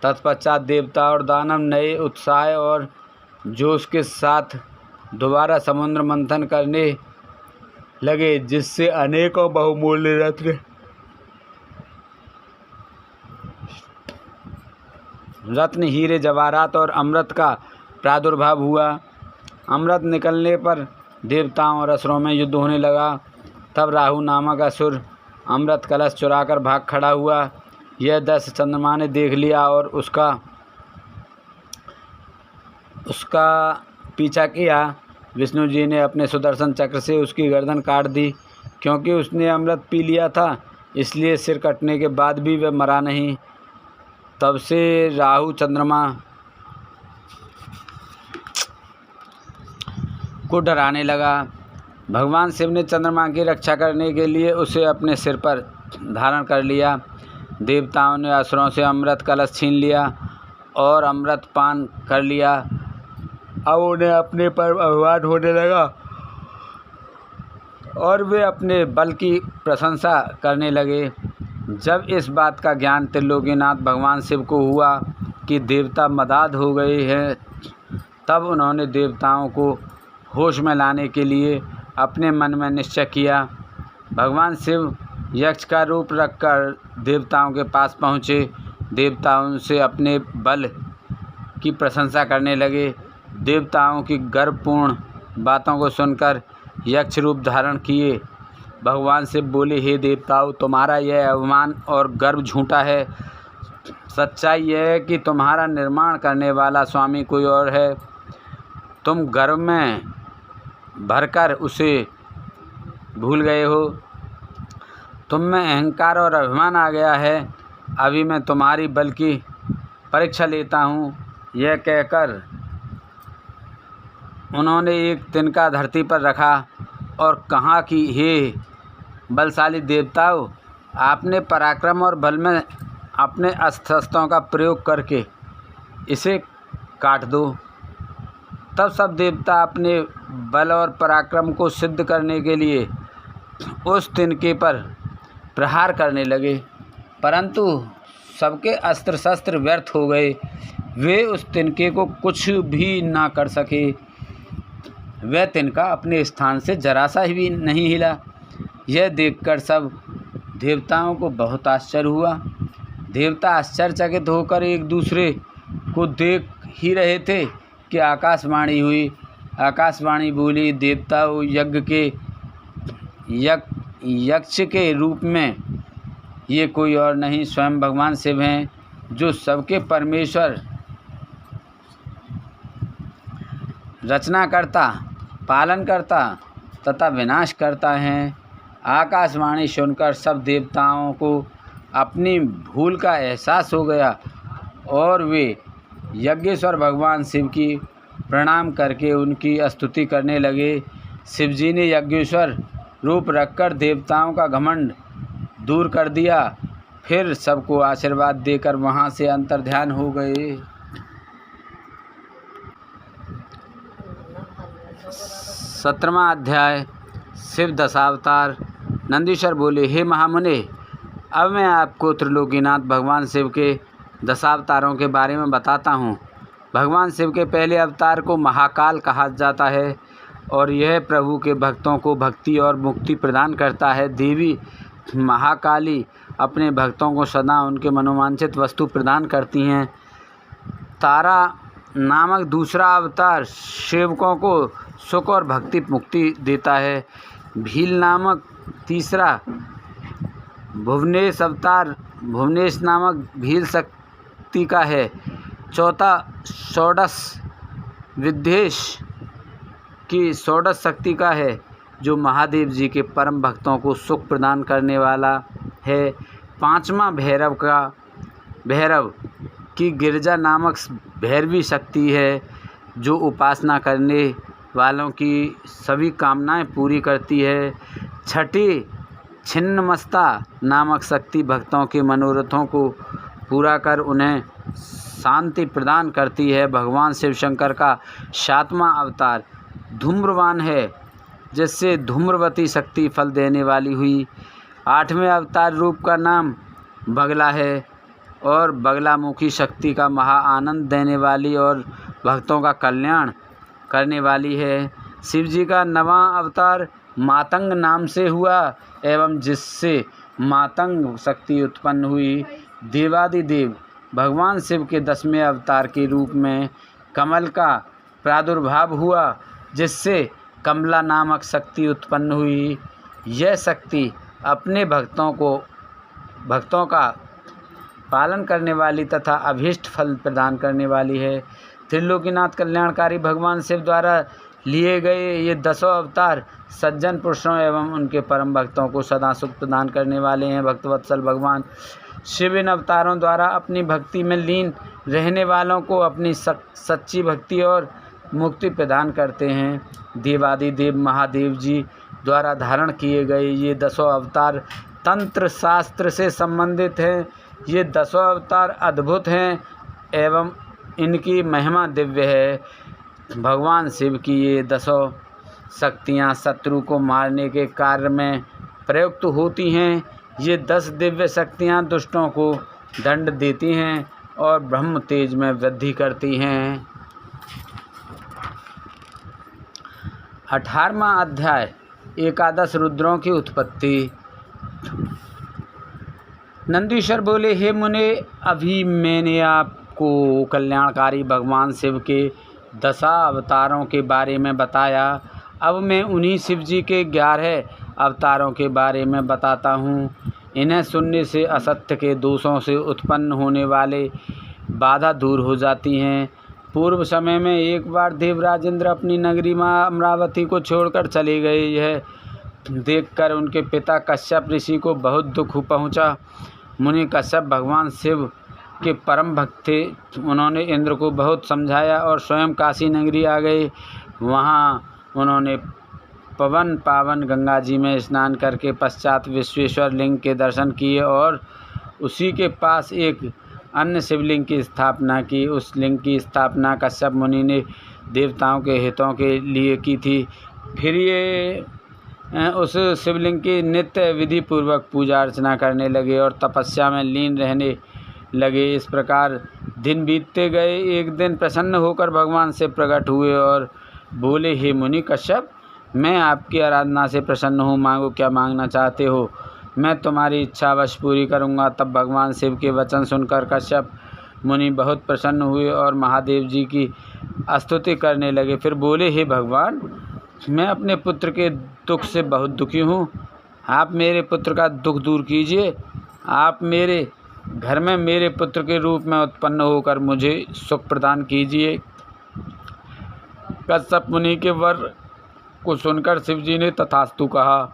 तत्पश्चात देवता और दानव नए उत्साह और जोश के साथ दोबारा समुद्र मंथन करने लगे, जिससे अनेकों बहुमूल्य रत्न हीरे जवाहरात और अमृत का प्रादुर्भाव हुआ। अमृत निकलने पर देवताओं और असुरों में युद्ध होने लगा। तब राहु नामक असुर अमृत कलश चुराकर भाग खड़ा हुआ। यह दस चंद्रमा ने देख लिया और उसका पीछा किया। विष्णु जी ने अपने सुदर्शन चक्र से उसकी गर्दन काट दी। क्योंकि उसने अमृत पी लिया था, इसलिए सिर कटने के बाद भी वह मरा नहीं। तब से राहु चंद्रमा को डराने लगा। भगवान शिव ने चंद्रमा की रक्षा करने के लिए उसे अपने सिर पर धारण कर लिया। देवताओं ने असुरों से अमृत कलश छीन लिया और अमृत पान कर लिया। अब उन्हें अपने पर अभिमान होने लगा और वे अपने बल की प्रशंसा करने लगे। जब इस बात का ज्ञान त्रिलोकीनाथ भगवान शिव को हुआ कि देवता मदाद हो गए हैं, तब उन्होंने देवताओं को होश में लाने के लिए अपने मन में निश्चय किया। भगवान शिव यक्ष का रूप रखकर देवताओं के पास पहुँचे। देवता उनसे अपने बल की प्रशंसा करने लगे। देवताओं की गर्वपूर्ण बातों को सुनकर यक्ष रूप धारण किए। भगवान शिव बोले, हे देवताओं, तुम्हारा यह अभिमान और गर्व झूठा है। सच्चाई यह है कि तुम्हारा निर्माण करने वाला स्वामी कोई और है। तुम गर्व में भरकर उसे भूल गए हो। तुम में अहंकार और अभिमान आ गया है। अभी मैं तुम्हारी बल की परीक्षा लेता हूँ। यह कहकर उन्होंने एक तिनका धरती पर रखा और कहा कि हे बलशाली देवताओं, आपने पराक्रम और बल में अपने अस्त्रों का प्रयोग करके इसे काट दो। तब सब देवता अपने बल और पराक्रम को सिद्ध करने के लिए उस तिनके पर प्रहार करने लगे, परंतु सबके अस्त्र शस्त्र व्यर्थ हो गए। वे उस तिनके को कुछ भी ना कर सके। वह तिनका अपने स्थान से जरा सा भी नहीं हिला। यह देखकर सब देवताओं को बहुत आश्चर्य हुआ। देवता आश्चर्यचकित होकर एक दूसरे को देख ही रहे थे कि आकाशवाणी हुई। आकाशवाणी बोली, देवताओं, यक्ष के रूप में ये कोई और नहीं, स्वयं भगवान शिव हैं, जो सबके परमेश्वर, रचनाकर्ता, पालनकर्ता तथा विनाश करता हैं। आकाशवाणी सुनकर सब देवताओं को अपनी भूल का एहसास हो गया और वे यज्ञेश्वर भगवान शिव की प्रणाम करके उनकी स्तुति करने लगे। शिवजी ने यज्ञेश्वर रूप रखकर देवताओं का घमंड दूर कर दिया। फिर सबको आशीर्वाद देकर वहाँ से अंतर्ध्यान हो गए। 17वां अध्याय। शिव दशावतार। नंदीश्वर बोले, हे महामुने, अब मैं आपको त्रिलोकीनाथ भगवान शिव के दशावतारों के बारे में बताता हूँ। भगवान शिव के पहले अवतार को महाकाल कहा जाता है और यह प्रभु के भक्तों को भक्ति और मुक्ति प्रदान करता है। देवी महाकाली अपने भक्तों को सदा उनके मनोवांछित वस्तु प्रदान करती हैं। तारा नामक दूसरा अवतार सेवकों को सुख और भक्ति मुक्ति देता है। भील नामक तीसरा भुवनेश अवतार भुवनेश नामक भील शक्ति का है। चौथा षोडश विद्वेश की षोडश शक्ति का है, जो महादेव जी के परम भक्तों को सुख प्रदान करने वाला है। पांचवा भैरव की गिरजा नामक भैरवी शक्ति है, जो उपासना करने वालों की सभी कामनाएं पूरी करती है। छठी छिन्नमस्ता नामक शक्ति भक्तों के मनोरथों को पूरा कर उन्हें शांति प्रदान करती है। भगवान शिव शंकर का सातवां अवतार धूम्रवान है, जिससे धूम्रवती शक्ति फल देने वाली हुई। आठवें अवतार रूप का नाम बगला है और बगलामुखी शक्ति का महा आनंद देने वाली और भक्तों का कल्याण करने वाली है। शिवजी का नवां अवतार मातंग नाम से हुआ एवं जिससे मातंग शक्ति उत्पन्न हुई। देवादिदेव भगवान शिव के 10वें अवतार के रूप में कमल का प्रादुर्भाव हुआ, जिससे कमला नामक शक्ति उत्पन्न हुई। यह शक्ति अपने भक्तों का पालन करने वाली तथा अभीष्ट फल प्रदान करने वाली है। त्रिलोकीनाथ कल्याणकारी भगवान शिव द्वारा लिए गए ये 10 अवतार सज्जन पुरुषों एवं उनके परम भक्तों को सदा सुख प्रदान करने वाले हैं। भक्तवत्सल भगवान शिव इन अवतारों द्वारा अपनी भक्ति में लीन रहने वालों को अपनी सच्ची भक्ति और मुक्ति प्रदान करते हैं। देवादिदेव महादेव जी द्वारा धारण किए गए ये 10 अवतार तंत्र शास्त्र से संबंधित हैं। ये 10 अवतार अद्भुत हैं एवं इनकी महिमा दिव्य है। भगवान शिव की ये 10 शक्तियाँ शत्रु को मारने के कार्य में प्रयुक्त होती हैं। ये 10 दिव्य शक्तियाँ दुष्टों को दंड देती हैं और ब्रह्म तेज में वृद्धि करती हैं। 18वां अध्याय एकादश रुद्रों की उत्पत्ति। नंदीश्वर बोले, हे मुने, अभी मैंने आपको कल्याणकारी भगवान शिव के 10 अवतारों के बारे में बताया। अब मैं उन्हीं शिव जी के 11 अवतारों के बारे में बताता हूँ। इन्हें सुनने से असत्य के दोषों से उत्पन्न होने वाले बाधा दूर हो जाती हैं। पूर्व समय में एक बार देवराज इंद्र अपनी नगरी माँ अमरावती को छोड़कर चले गए। यह देखकर उनके पिता कश्यप ऋषि को बहुत दुख पहुँचा। मुनि कश्यप भगवान शिव के परम भक्त थे। उन्होंने इंद्र को बहुत समझाया और स्वयं काशी नगरी आ गए। वहाँ उन्होंने पवन पावन गंगा जी में स्नान करके पश्चात विश्वेश्वर लिंग के दर्शन किए और उसी के पास एक अन्य शिवलिंग की स्थापना की। उस लिंग की स्थापना कश्यप मुनि ने देवताओं के हितों के लिए की थी। फिर ये उस शिवलिंग की नित्य विधि पूर्वक पूजा अर्चना करने लगे और तपस्या में लीन रहने लगे। इस प्रकार दिन बीतते गए। एक दिन प्रसन्न होकर भगवान से प्रकट हुए और बोले, हे मुनि कश्यप, मैं आपकी आराधना से प्रसन्न हूँ। मांगो, क्या मांगना चाहते हो, मैं तुम्हारी इच्छा अवश्य पूरी करूँगा। तब भगवान शिव के वचन सुनकर कश्यप मुनि बहुत प्रसन्न हुए और महादेव जी की स्तुति करने लगे। फिर बोले, हे भगवान, मैं अपने पुत्र के दुख से बहुत दुखी हूँ। आप मेरे पुत्र का दुख दूर कीजिए। आप मेरे घर में मेरे पुत्र के रूप में उत्पन्न होकर मुझे सुख प्रदान कीजिए। कश्यप मुनि के वर को सुनकर शिव जी ने तथास्तु कहा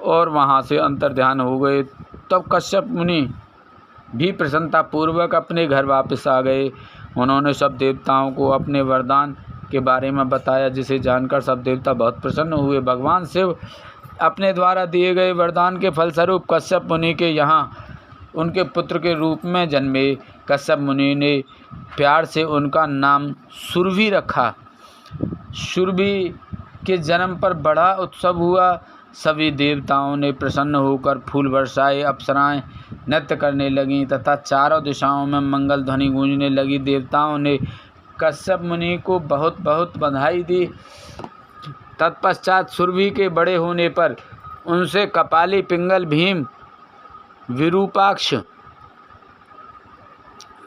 और वहाँ से अंतर्ध्यान हो गए। तब कश्यप मुनि भी प्रसन्नतापूर्वक अपने घर वापस आ गए। उन्होंने सब देवताओं को अपने वरदान के बारे में बताया, जिसे जानकर सब देवता बहुत प्रसन्न हुए। भगवान शिव अपने द्वारा दिए गए वरदान के फलस्वरूप कश्यप मुनि के यहाँ उनके पुत्र के रूप में जन्मे। कश्यप मुनि ने प्यार से उनका नाम सुरभि रखा। सुरभि के जन्म पर बड़ा उत्सव हुआ। सभी देवताओं ने प्रसन्न होकर फूल बरसाए, अप्सराएं नृत्य करने लगीं तथा चारों दिशाओं में मंगल ध्वनि गूंजने लगी। देवताओं ने कश्यप मुनि को बहुत बहुत बधाई दी। तत्पश्चात सुरभि के बड़े होने पर उनसे कपाली, पिंगल, भीम, विरूपाक्ष,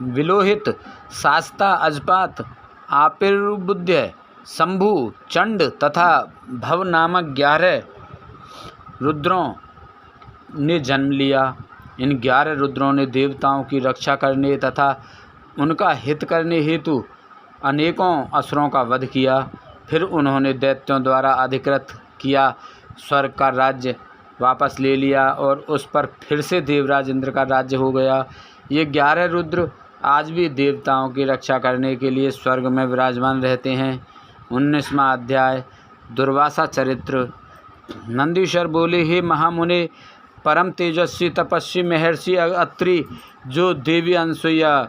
विलोहित, शास्ता, अजपात, आपिर्बुद्ध, शंभु, चंड तथा भव नामक 11 रुद्रों ने जन्म लिया। इन 11 रुद्रों ने देवताओं की रक्षा करने तथा उनका हित करने हेतु अनेकों असुरों का वध किया। फिर उन्होंने दैत्यों द्वारा अधिकृत किया स्वर्ग का राज्य वापस ले लिया और उस पर फिर से देवराज इंद्र का राज्य हो गया। ये 11 रुद्र आज भी देवताओं की रक्षा करने के लिए स्वर्ग में विराजमान रहते हैं। 19वां अध्याय दुर्वासा चरित्र। नंदीश्वर बोले, हे महामुने, परम तेजस्वी तपस्वी महर्षि अत्रि, जो देवी अनसुईया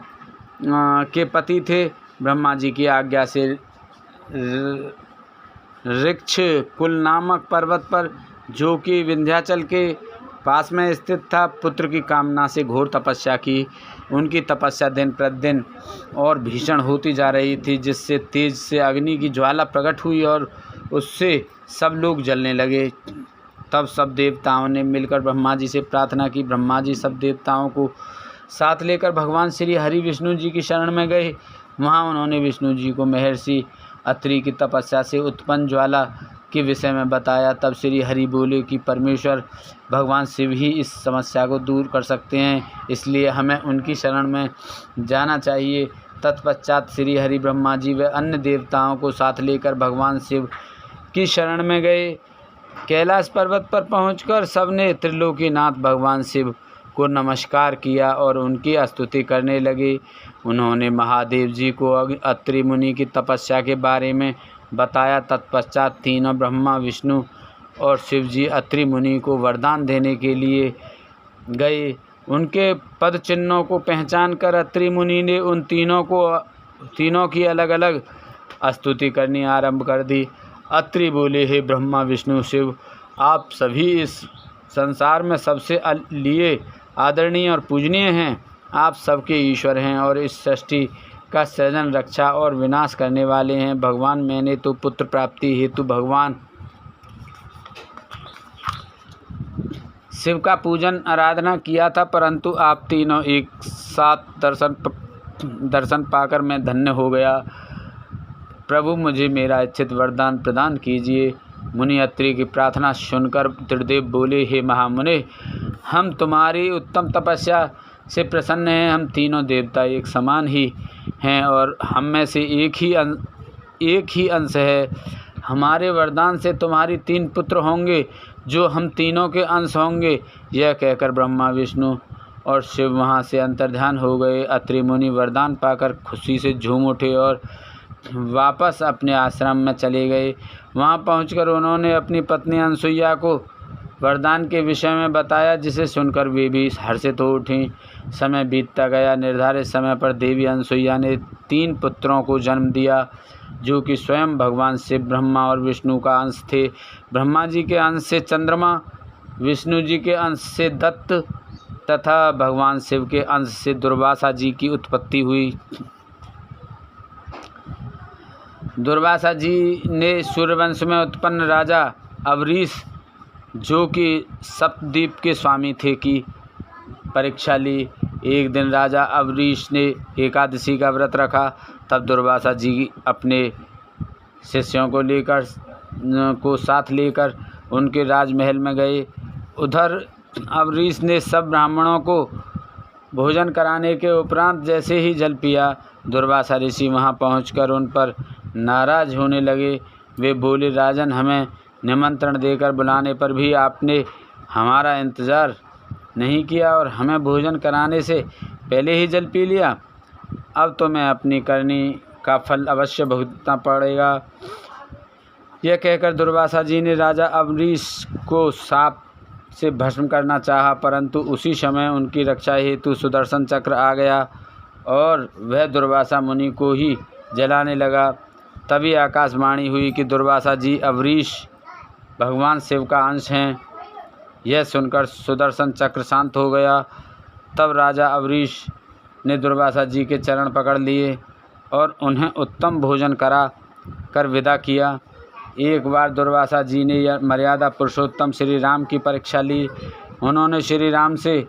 के पति थे, ब्रह्मा जी की आज्ञा से ऋक्ष कुल नामक पर्वत पर, जो कि विंध्याचल के पास में स्थित था, पुत्र की कामना से घोर तपस्या की। उनकी तपस्या दिन प्रतिदिन और भीषण होती जा रही थी, जिससे तेज से अग्नि की ज्वाला प्रकट हुई और उससे सब लोग जलने लगे। तब सब देवताओं ने मिलकर ब्रह्मा जी से प्रार्थना की। ब्रह्मा जी सब देवताओं को साथ लेकर भगवान श्री हरि विष्णु जी की शरण में गए। वहाँ उन्होंने विष्णु जी को महर्षि अत्रि की तपस्या से उत्पन्न ज्वाला के विषय में बताया। तब श्री हरि बोले कि परमेश्वर भगवान शिव ही इस समस्या को दूर कर सकते हैं, इसलिए हमें उनकी शरण में जाना चाहिए। तत्पश्चात श्री हरि ब्रह्मा जी व अन्य देवताओं को साथ लेकर भगवान शिव की शरण में गए। कैलाश पर्वत पर पहुंचकर सबने त्रिलोकीनाथ भगवान शिव को नमस्कार किया और उनकी स्तुति करने लगे। उन्होंने महादेव जी को अत्रि मुनि की तपस्या के बारे में बताया। तत्पश्चात तीनों ब्रह्मा, विष्णु और शिव जी अत्रि मुनि को वरदान देने के लिए गए। उनके पद चिन्हों को पहचान कर अत्रि मुनि ने उन तीनों की अलग अलग स्तुति करनी आरंभ कर दी। अत्रि बोले, हे ब्रह्मा, विष्णु, शिव, आप सभी इस संसार में सबसे लिए आदरणीय और पूजनीय हैं। आप सबके ईश्वर हैं और इस सृष्टि का सृजन, रक्षा और विनाश करने वाले हैं। भगवान, मैंने तो पुत्र प्राप्ति हेतु भगवान शिव का पूजन आराधना किया था, परंतु आप तीनों एक साथ दर्शन पाकर मैं धन्य हो गया। प्रभु, मुझे मेरा इच्छित वरदान प्रदान कीजिए। मुनि अत्रि की प्रार्थना सुनकर त्रिदेव बोले, हे महामुने, हम तुम्हारी उत्तम तपस्या से प्रसन्न हैं। हम तीनों देवता एक समान ही हैं और हम में से एक ही अंश है। हमारे वरदान से तुम्हारी 3 पुत्र होंगे जो हम तीनों के अंश होंगे। यह कहकर ब्रह्मा, विष्णु और शिव वहाँ से अंतर्ध्यान हो गए। अत्रि मुनि वरदान पाकर खुशी से झूम उठे और वापस अपने आश्रम में चले गए। वहाँ पहुंचकर उन्होंने अपनी पत्नी अनसुईया को वरदान के विषय में बताया, जिसे सुनकर वे भी हर्षित हो उठीं। समय बीतता गया। निर्धारित समय पर देवी अनसुईया ने 3 पुत्रों को जन्म दिया, जो कि स्वयं भगवान शिव, ब्रह्मा और विष्णु का अंश थे। ब्रह्मा जी के अंश से चंद्रमा, विष्णु जी के अंश से दत्त तथा भगवान शिव के अंश से दुर्वासा जी की उत्पत्ति हुई। दुर्वासा जी ने सूर्यवंश में उत्पन्न राजा अवरीश, जो कि सप्तद्वीप के स्वामी थे, की परीक्षा ली। एक दिन राजा अवरीश ने एकादशी का व्रत रखा। तब दुर्वासा जी अपने शिष्यों को साथ लेकर उनके राजमहल में गए। उधर अवरीश ने सब ब्राह्मणों को भोजन कराने के उपरांत जैसे ही जल पिया, दुर्वासा ऋषि वहां पहुंचकर उन पर नाराज होने लगे। वे बोले, राजन, हमें निमंत्रण देकर बुलाने पर भी आपने हमारा इंतज़ार नहीं किया और हमें भोजन कराने से पहले ही जल पी लिया। अब तो मैं अपनी करनी का फल अवश्य भुगतना पड़ेगा। यह कहकर दुर्वासा जी ने राजा अवरीश को साप से भस्म करना चाहा, परंतु उसी समय उनकी रक्षा हेतु सुदर्शन चक्र आ गया और वह दुर्वासा मुनि को ही जलाने लगा। तभी आकाशवाणी हुई कि दुर्वासा जी अवरीश भगवान शिव का अंश हैं। यह सुनकर सुदर्शन चक्र शांत हो गया। तब राजा अवरीश ने दुर्वासा जी के चरण पकड़ लिए और उन्हें उत्तम भोजन करा कर विदा किया। एक बार दुर्वासा जी ने मर्यादा पुरुषोत्तम श्री राम की परीक्षा ली। उन्होंने श्री राम से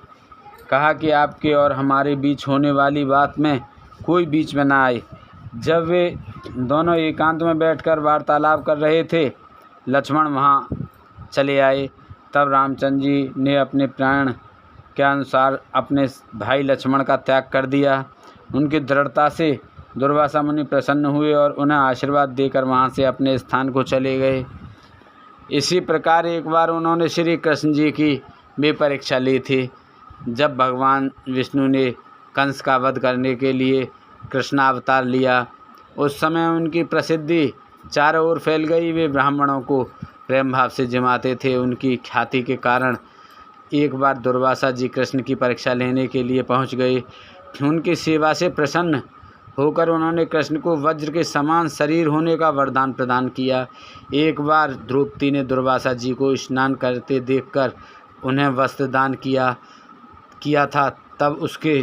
कहा कि आपके और हमारे बीच होने वाली बात में कोई बीच में ना आए। जब वे दोनों एकांत में बैठकर वार्तालाप कर रहे थे, लक्ष्मण वहां चले आए। तब रामचंद्र जी ने अपने प्राण के अनुसार अपने भाई लक्ष्मण का त्याग कर दिया। उनकी दृढ़ता से दुर्वासा मुनि प्रसन्न हुए और उन्हें आशीर्वाद देकर वहां से अपने स्थान को चले गए। इसी प्रकार एक बार उन्होंने श्री कृष्ण जी की भी परीक्षा ली थी। जब भगवान विष्णु ने कंस का वध करने के लिए कृष्णावतार लिया, उस समय उनकी प्रसिद्धि चारों ओर फैल गई। वे ब्राह्मणों को प्रेम भाव से जिमाते थे। उनकी ख्याति के कारण एक बार दुर्वासा जी कृष्ण की परीक्षा लेने के लिए पहुंच गए। उनकी सेवा से प्रसन्न होकर उन्होंने कृष्ण को वज्र के समान शरीर होने का वरदान प्रदान किया। एक बार द्रौपदी ने दुर्वासा जी को स्नान करते देखकर उन्हें वस्त्र दान किया था। तब उसके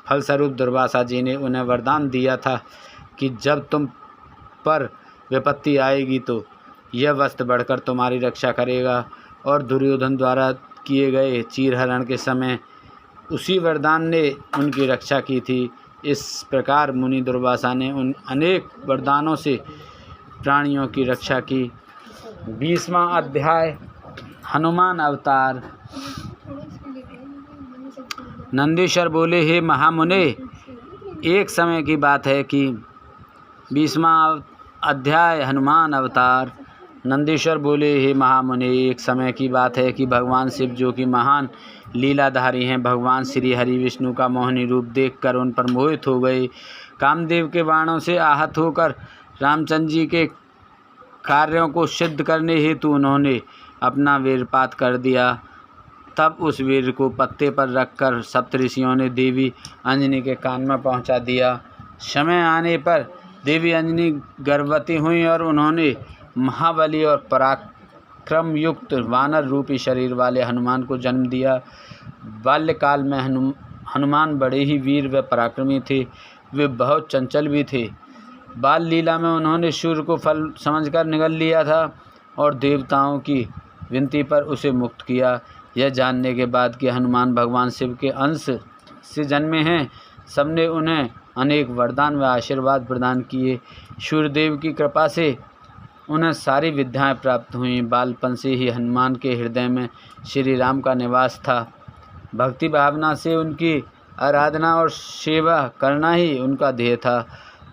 फलस्वरूप दुर्वासा जी ने उन्हें वरदान दिया था कि जब तुम पर विपत्ति आएगी तो यह वस्त्र बढ़कर तुम्हारी रक्षा करेगा। और दुर्योधन द्वारा किए गए चीरहरण के समय उसी वरदान ने उनकी रक्षा की थी। इस प्रकार मुनि दुर्वासा ने उन अनेक वरदानों से प्राणियों की रक्षा की। 20वां अध्याय हनुमान अवतार। नंदीश्वर बोले, हे महामुने, एक समय की बात है कि 20वां अध्याय हनुमान अवतार। नंदीश्वर बोले, हे महामुने, एक समय की बात है कि भगवान शिव, जो कि महान लीलाधारी हैं, भगवान श्री हरि विष्णु का मोहिनी रूप देखकर उन पर मोहित हो गए। कामदेव के बाणों से आहत होकर रामचंद्र जी के कार्यों को सिद्ध करने हेतु उन्होंने अपना वीरपात कर दिया। तब उस वीर को पत्ते पर रखकर सप्तऋषियों ने देवी अंजनी के कान में पहुंचा दिया। समय आने पर देवी अंजनी गर्भवती हुई और उन्होंने महाबली और पराक्रम युक्त वानर रूपी शरीर वाले हनुमान को जन्म दिया। बाल्यकाल में हनुमान बड़े ही वीर व पराक्रमी थे। वे बहुत चंचल भी थे। बाल लीला में उन्होंने सूर्य को फल समझकर निगल लिया था और देवताओं की विनती पर उसे मुक्त किया। यह जानने के बाद कि हनुमान भगवान शिव के अंश से जन्मे हैं, सबने उन्हें अनेक वरदान व आशीर्वाद प्रदान किए। सूर्यदेव की कृपा से उन्हें सारी विद्याएं प्राप्त हुईं। बालपन से ही हनुमान के हृदय में श्री राम का निवास था। भक्ति भावना से उनकी आराधना और सेवा करना ही उनका ध्येय था।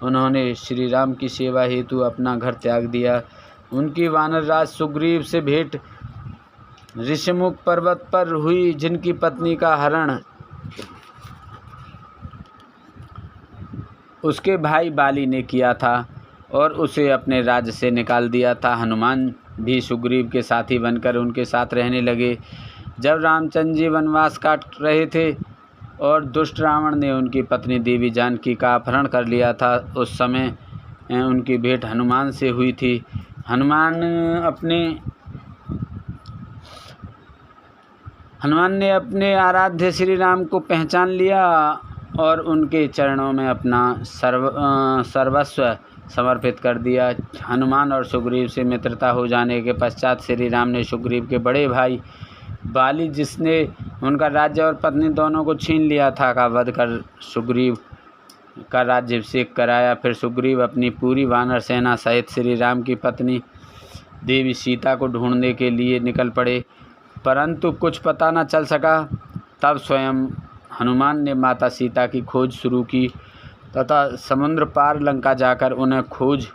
उन्होंने श्री राम की सेवा हेतु अपना घर त्याग दिया। उनकी वानरराज सुग्रीव से भेंट ऋषिमुख पर्वत पर हुई, जिनकी पत्नी का हरण उसके भाई बाली ने किया था और उसे अपने राज्य से निकाल दिया था। हनुमान भी सुग्रीव के साथी बनकर उनके साथ रहने लगे। जब रामचंद्र जी वनवास काट रहे थे और दुष्ट रावण ने उनकी पत्नी देवी जानकी का अपहरण कर लिया था, उस समय उनकी भेंट हनुमान से हुई थी। हनुमान ने अपने आराध्य श्री राम को पहचान लिया और उनके चरणों में अपना सर्वस्व समर्पित कर दिया। हनुमान और सुग्रीव से मित्रता हो जाने के पश्चात श्री राम ने सुग्रीव के बड़े भाई बाली, जिसने उनका राज्य और पत्नी दोनों को छीन लिया था, का वध कर सुग्रीव का राज्याभिषेक कराया। फिर सुग्रीव अपनी पूरी वानर सेना सहित श्री राम की पत्नी देवी सीता को ढूंढने के लिए निकल पड़े, परंतु कुछ पता न चल सका। तब स्वयं हनुमान ने माता सीता की खोज शुरू की तथा समुद्र पार लंका जाकर उन्हें खोज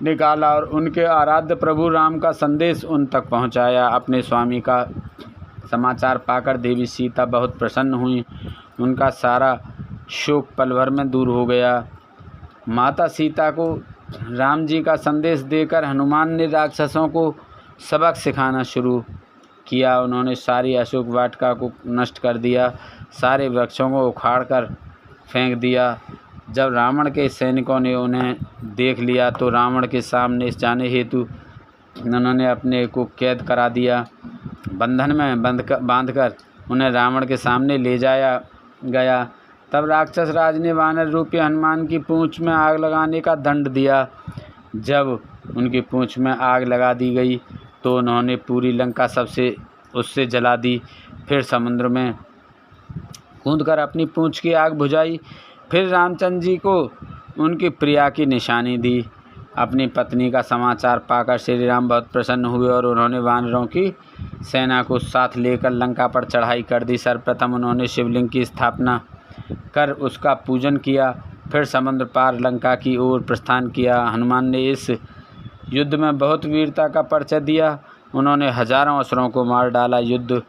निकाला और उनके आराध्य प्रभु राम का संदेश उन तक पहुंचाया। अपने स्वामी का समाचार पाकर देवी सीता बहुत प्रसन्न हुई। उनका सारा शोक पल भर में दूर हो गया। माता सीता को राम जी का संदेश देकर हनुमान ने राक्षसों को सबक सिखाना शुरू किया। उन्होंने सारी अशोक वाटिका को नष्ट कर दिया, सारे वृक्षों को उखाड़ कर फेंक दिया। जब रावण के सैनिकों ने उन्हें देख लिया तो रावण के सामने जाने हेतु उन्होंने अपने को कैद करा दिया। बंधन में बांधकर उन्हें रावण के सामने ले जाया गया। तब राक्षस राज ने वानर रूपी हनुमान की पूंछ में आग लगाने का दंड दिया। जब उनकी पूंछ में आग लगा दी गई तो उन्होंने पूरी लंका उससे जला दी। फिर समुद्र में कूदकर अपनी पूंछ की आग बुझाई। फिर रामचंद्र जी को उनकी प्रिया की निशानी दी। अपनी पत्नी का समाचार पाकर श्री राम बहुत प्रसन्न हुए और उन्होंने वानरों की सेना को साथ लेकर लंका पर चढ़ाई कर दी। सर्वप्रथम उन्होंने शिवलिंग की स्थापना कर उसका पूजन किया, फिर समुद्र पार लंका की ओर प्रस्थान किया। हनुमान ने इस युद्ध में बहुत वीरता का परिचय दिया। उन्होंने हजारों असुरों को मार डाला। युद्ध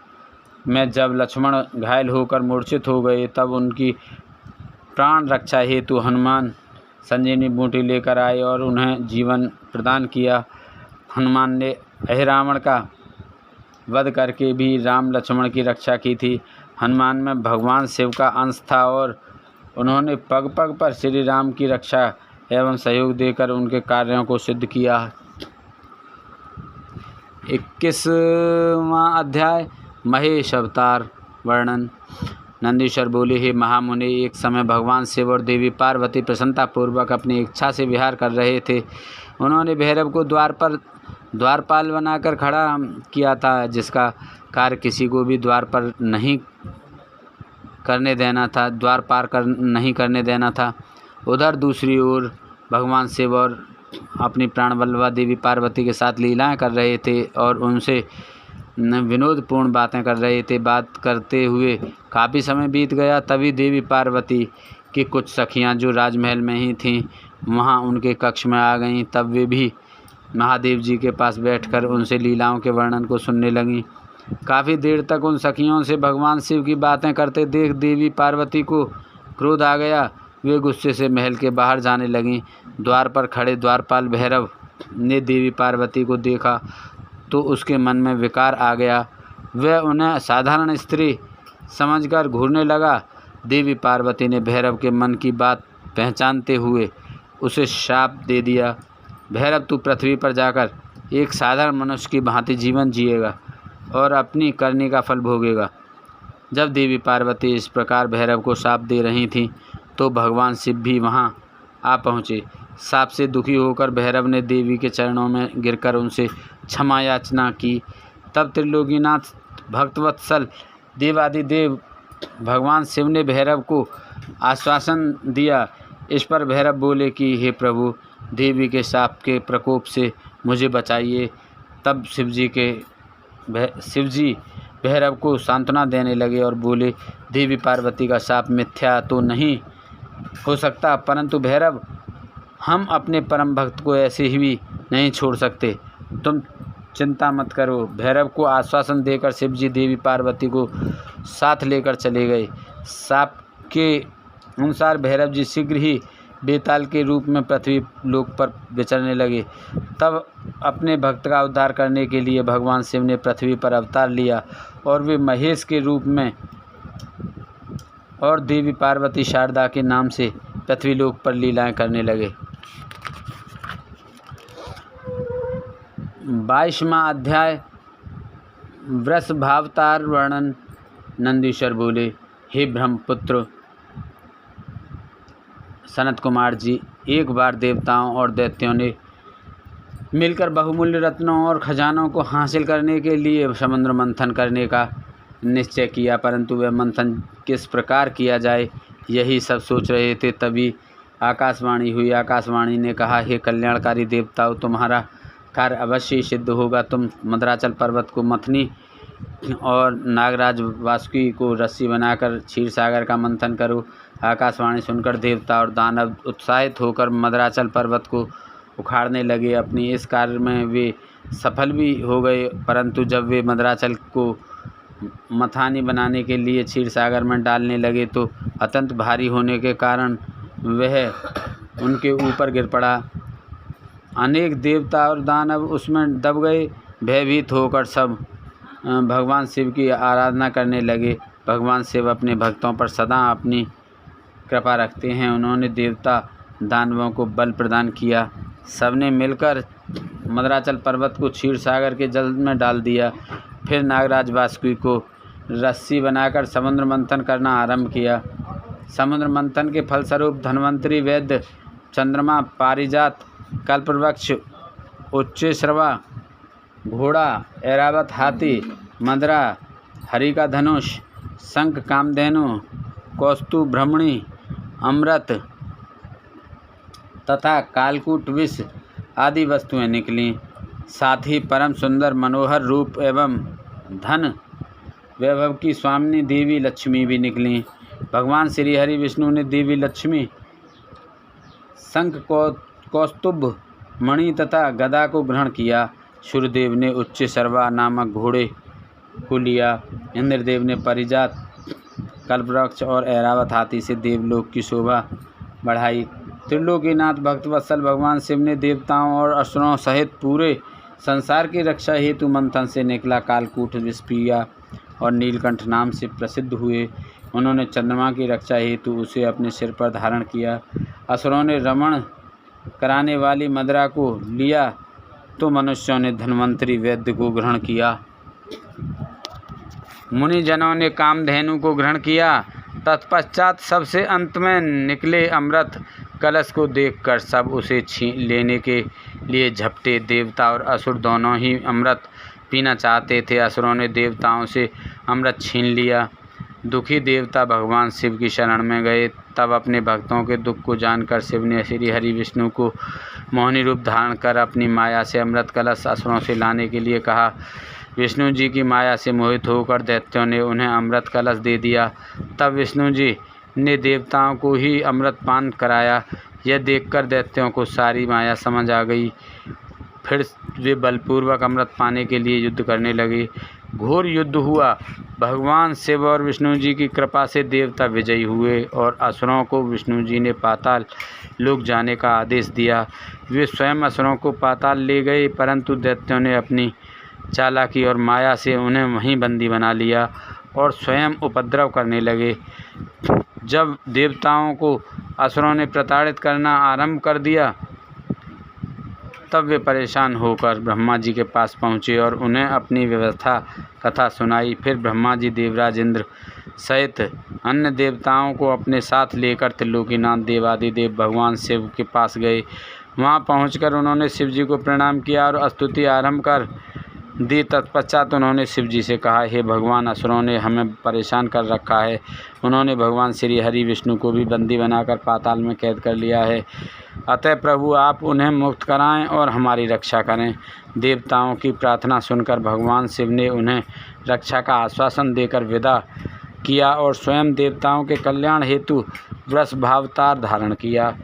में जब लक्ष्मण घायल होकर मूर्छित हो गए, तब उनकी प्राण रक्षा हेतु हनुमान संजीवनी बूटी लेकर आए और उन्हें जीवन प्रदान किया। हनुमान ने अहिरावण का वध करके भी राम लक्ष्मण की रक्षा की थी। हनुमान में भगवान शिव का अंश था और उन्होंने पग पग पर श्री राम की रक्षा एवं सहयोग देकर उनके कार्यों को सिद्ध किया। 21वां अध्याय महेश अवतार वर्णन। नंदीश्वर बोले, हे महामुनि, एक समय भगवान शिव और देवी पार्वती प्रसन्नतापूर्वक अपनी इच्छा से विहार कर रहे थे। उन्होंने भैरव को द्वारपाल बनाकर खड़ा किया था, जिसका कार्य किसी को भी द्वार पार नहीं करने देना था। उधर दूसरी ओर भगवान शिव और अपनी प्राणवल्लभा देवी पार्वती के साथ लीलाएं कर रहे थे और उनसे विनोदपूर्ण बातें कर रहे थे। बात करते हुए काफ़ी समय बीत गया। तभी देवी पार्वती की कुछ सखियां जो राजमहल में ही थीं वहां उनके कक्ष में आ गईं। तब वे भी महादेव जी के पास बैठकर उनसे लीलाओं के वर्णन को सुनने लगीं। काफ़ी देर तक उन सखियों से भगवान शिव की बातें करते देख देवी पार्वती को क्रोध आ गया। वे गुस्से से महल के बाहर जाने लगीं। द्वार पर खड़े द्वारपाल भैरव ने देवी पार्वती को देखा तो उसके मन में विकार आ गया। वह उन्हें साधारण स्त्री समझकर घूरने लगा। देवी पार्वती ने भैरव के मन की बात पहचानते हुए उसे शाप दे दिया, भैरव तू पृथ्वी पर जाकर एक साधारण मनुष्य की भांति जीवन जिएगा और अपनी करनी का फल भोगेगा। जब देवी पार्वती इस प्रकार भैरव को शाप दे रही थीं तो भगवान शिव भी वहां आ पहुँचे। शाप से दुखी होकर भैरव ने देवी के चरणों में गिरकर उनसे क्षमा याचना की। तब त्रिलोकीनाथ भक्तवत्सल देवादिदेव भगवान शिव ने भैरव को आश्वासन दिया। इस पर भैरव बोले कि हे प्रभु, देवी के शाप के प्रकोप से मुझे बचाइए। तब शिवजी भैरव को सांत्वना देने लगे और बोले, देवी पार्वती का शाप मिथ्या तो नहीं हो सकता, परंतु भैरव हम अपने परम भक्त को ऐसे ही नहीं छोड़ सकते, तुम चिंता मत करो। भैरव को आश्वासन देकर शिवजी देवी पार्वती को साथ लेकर चले गए। शाप के अनुसार भैरव जी शीघ्र ही बेताल के रूप में पृथ्वी लोक पर विचरने लगे। तब अपने भक्त का उद्धार करने के लिए भगवान शिव ने पृथ्वी पर अवतार लिया और वे महेश के रूप में और देवी पार्वती शारदा के नाम से पृथ्वी लोक पर लीलाएं करने लगे। 22वां अध्याय वृषभावतार वर्णन। नंदीश्वर बोले, हे ब्रह्मपुत्र सनत कुमार जी, एक बार देवताओं और दैत्यों ने मिलकर बहुमूल्य रत्नों और खजानों को हासिल करने के लिए समुद्र मंथन करने का निश्चय किया, परंतु वह मंथन किस प्रकार किया जाए यही सब सोच रहे थे। तभी आकाशवाणी हुई। आकाशवाणी ने कहा, हे कल्याणकारी देवताओं, तुम्हारा कार्य अवश्य सिद्ध होगा। तुम मद्राचल पर्वत को मथनी और नागराज वासुकी को रस्सी बनाकर क्षीर सागर का मंथन करो। आकाशवाणी सुनकर देवता और दानव उत्साहित होकर मद्राचल पर्वत को उखाड़ने लगे। अपनी इस कार्य में वे सफल भी हो गए, परंतु जब वे मद्राचल को मथानी बनाने के लिए क्षीर सागर में डालने लगे तो अत्यंत भारी होने के कारण वह उनके ऊपर गिर पड़ा। अनेक देवता और दानव उसमें दब गए। भयभीत होकर सब भगवान शिव की आराधना करने लगे। भगवान शिव अपने भक्तों पर सदा अपनी कृपा रखते हैं। उन्होंने देवता दानवों को बल प्रदान किया। सबने मिलकर मद्राचल पर्वत को क्षीर सागर के जल में डाल दिया। फिर नागराज वासुकी को रस्सी बनाकर समुद्र मंथन करना आरंभ किया। समुद्र मंथन के फलस्वरूप धन्वंतरी, वैद्य, चंद्रमा, पारिजात, कल्पवृक्ष, उच्चैश्रवा, घोड़ा, ऐरावत हाथी, मदरा, हरि का धनुष, शंख, कामधेनु, कौस्तुभ, ब्रह्मणी, अमृत तथा कालकूट विष आदि वस्तुएं निकलीं। साथ ही परम सुंदर मनोहर रूप एवं धन वैभव की स्वामिनी देवी लक्ष्मी भी निकलीं। भगवान श्री हरि विष्णु ने देवी लक्ष्मी, शंख, कौस्तुभ, मणि तथा गदा को ग्रहण किया। सूर्यदेव ने उच्चैश्रवा नामक घोड़े को लिया। इंद्रदेव ने पारिजात, कल्पवृक्ष और ऐरावत हाथी से देवलोक की शोभा बढ़ाई। त्रिलोकीनाथ भक्तवत्सल भगवान शिव ने देवताओं और असुरों सहित पूरे संसार की रक्षा हेतु मंथन से निकला कालकूट विष पिया और नीलकंठ नाम से प्रसिद्ध हुए। उन्होंने चंद्रमा की रक्षा हेतु उसे अपने सिर पर धारण किया। असुरों ने रमण कराने वाली मदरा को लिया तो मनुष्यों ने धन्वंतरी वैद्य को ग्रहण किया। मुनिजनों ने कामधेनु को ग्रहण किया। तत्पश्चात सबसे अंत में निकले अमृत कलश को देखकर सब उसे लेने के लिए झपटे। देवता और असुर दोनों ही अमृत पीना चाहते थे। असुरों ने देवताओं से अमृत छीन लिया। दुखी देवता भगवान शिव की शरण में गए। तब अपने भक्तों के दुख को जानकर शिव ने श्री हरि विष्णु को मोहिनी रूप धारण कर अपनी माया से अमृत कलश असुरों से लाने के लिए कहा। विष्णु जी की माया से मोहित होकर दैत्यों ने उन्हें अमृत कलश दे दिया। तब विष्णु जी ने देवताओं को ही अमृत पान कराया। यह देखकर दैत्यों को सारी माया समझ आ गई। फिर वे बलपूर्वक अमृत पाने के लिए युद्ध करने लगे। घोर युद्ध हुआ। भगवान शिव और विष्णु जी की कृपा से देवता विजयी हुए और असुरों को विष्णु जी ने पाताल लोक जाने का आदेश दिया। वे स्वयं असुरों को पाताल ले गए, परंतु दैत्यों ने अपनी चालाकी और माया से उन्हें वहीं बंदी बना लिया और स्वयं उपद्रव करने लगे। जब देवताओं को असुरों ने प्रताड़ित करना आरंभ कर दिया, तब वे परेशान होकर ब्रह्मा जी के पास पहुँचे और उन्हें अपनी व्यवस्था कथा सुनाई। फिर ब्रह्मा जी देवराज इंद्र सहित अन्य देवताओं को अपने साथ लेकर त्रिलोकीनाथ देवादिदेव भगवान शिव के पास गए। वहां पहुंचकर उन्होंने शिव जी को प्रणाम किया और स्तुति आरंभ कर दी। तत्पश्चात उन्होंने शिव जी से कहा, हे भगवान, असुरों ने हमें परेशान कर रखा है। उन्होंने भगवान श्री हरि विष्णु को भी बंदी बनाकर पाताल में कैद कर लिया है। अतः प्रभु, आप उन्हें मुक्त कराएं और हमारी रक्षा करें। देवताओं की प्रार्थना सुनकर भगवान शिव ने उन्हें रक्षा का आश्वासन देकर विदा किया और स्वयं देवताओं के कल्याण हेतु वृषभावतार धारण किया।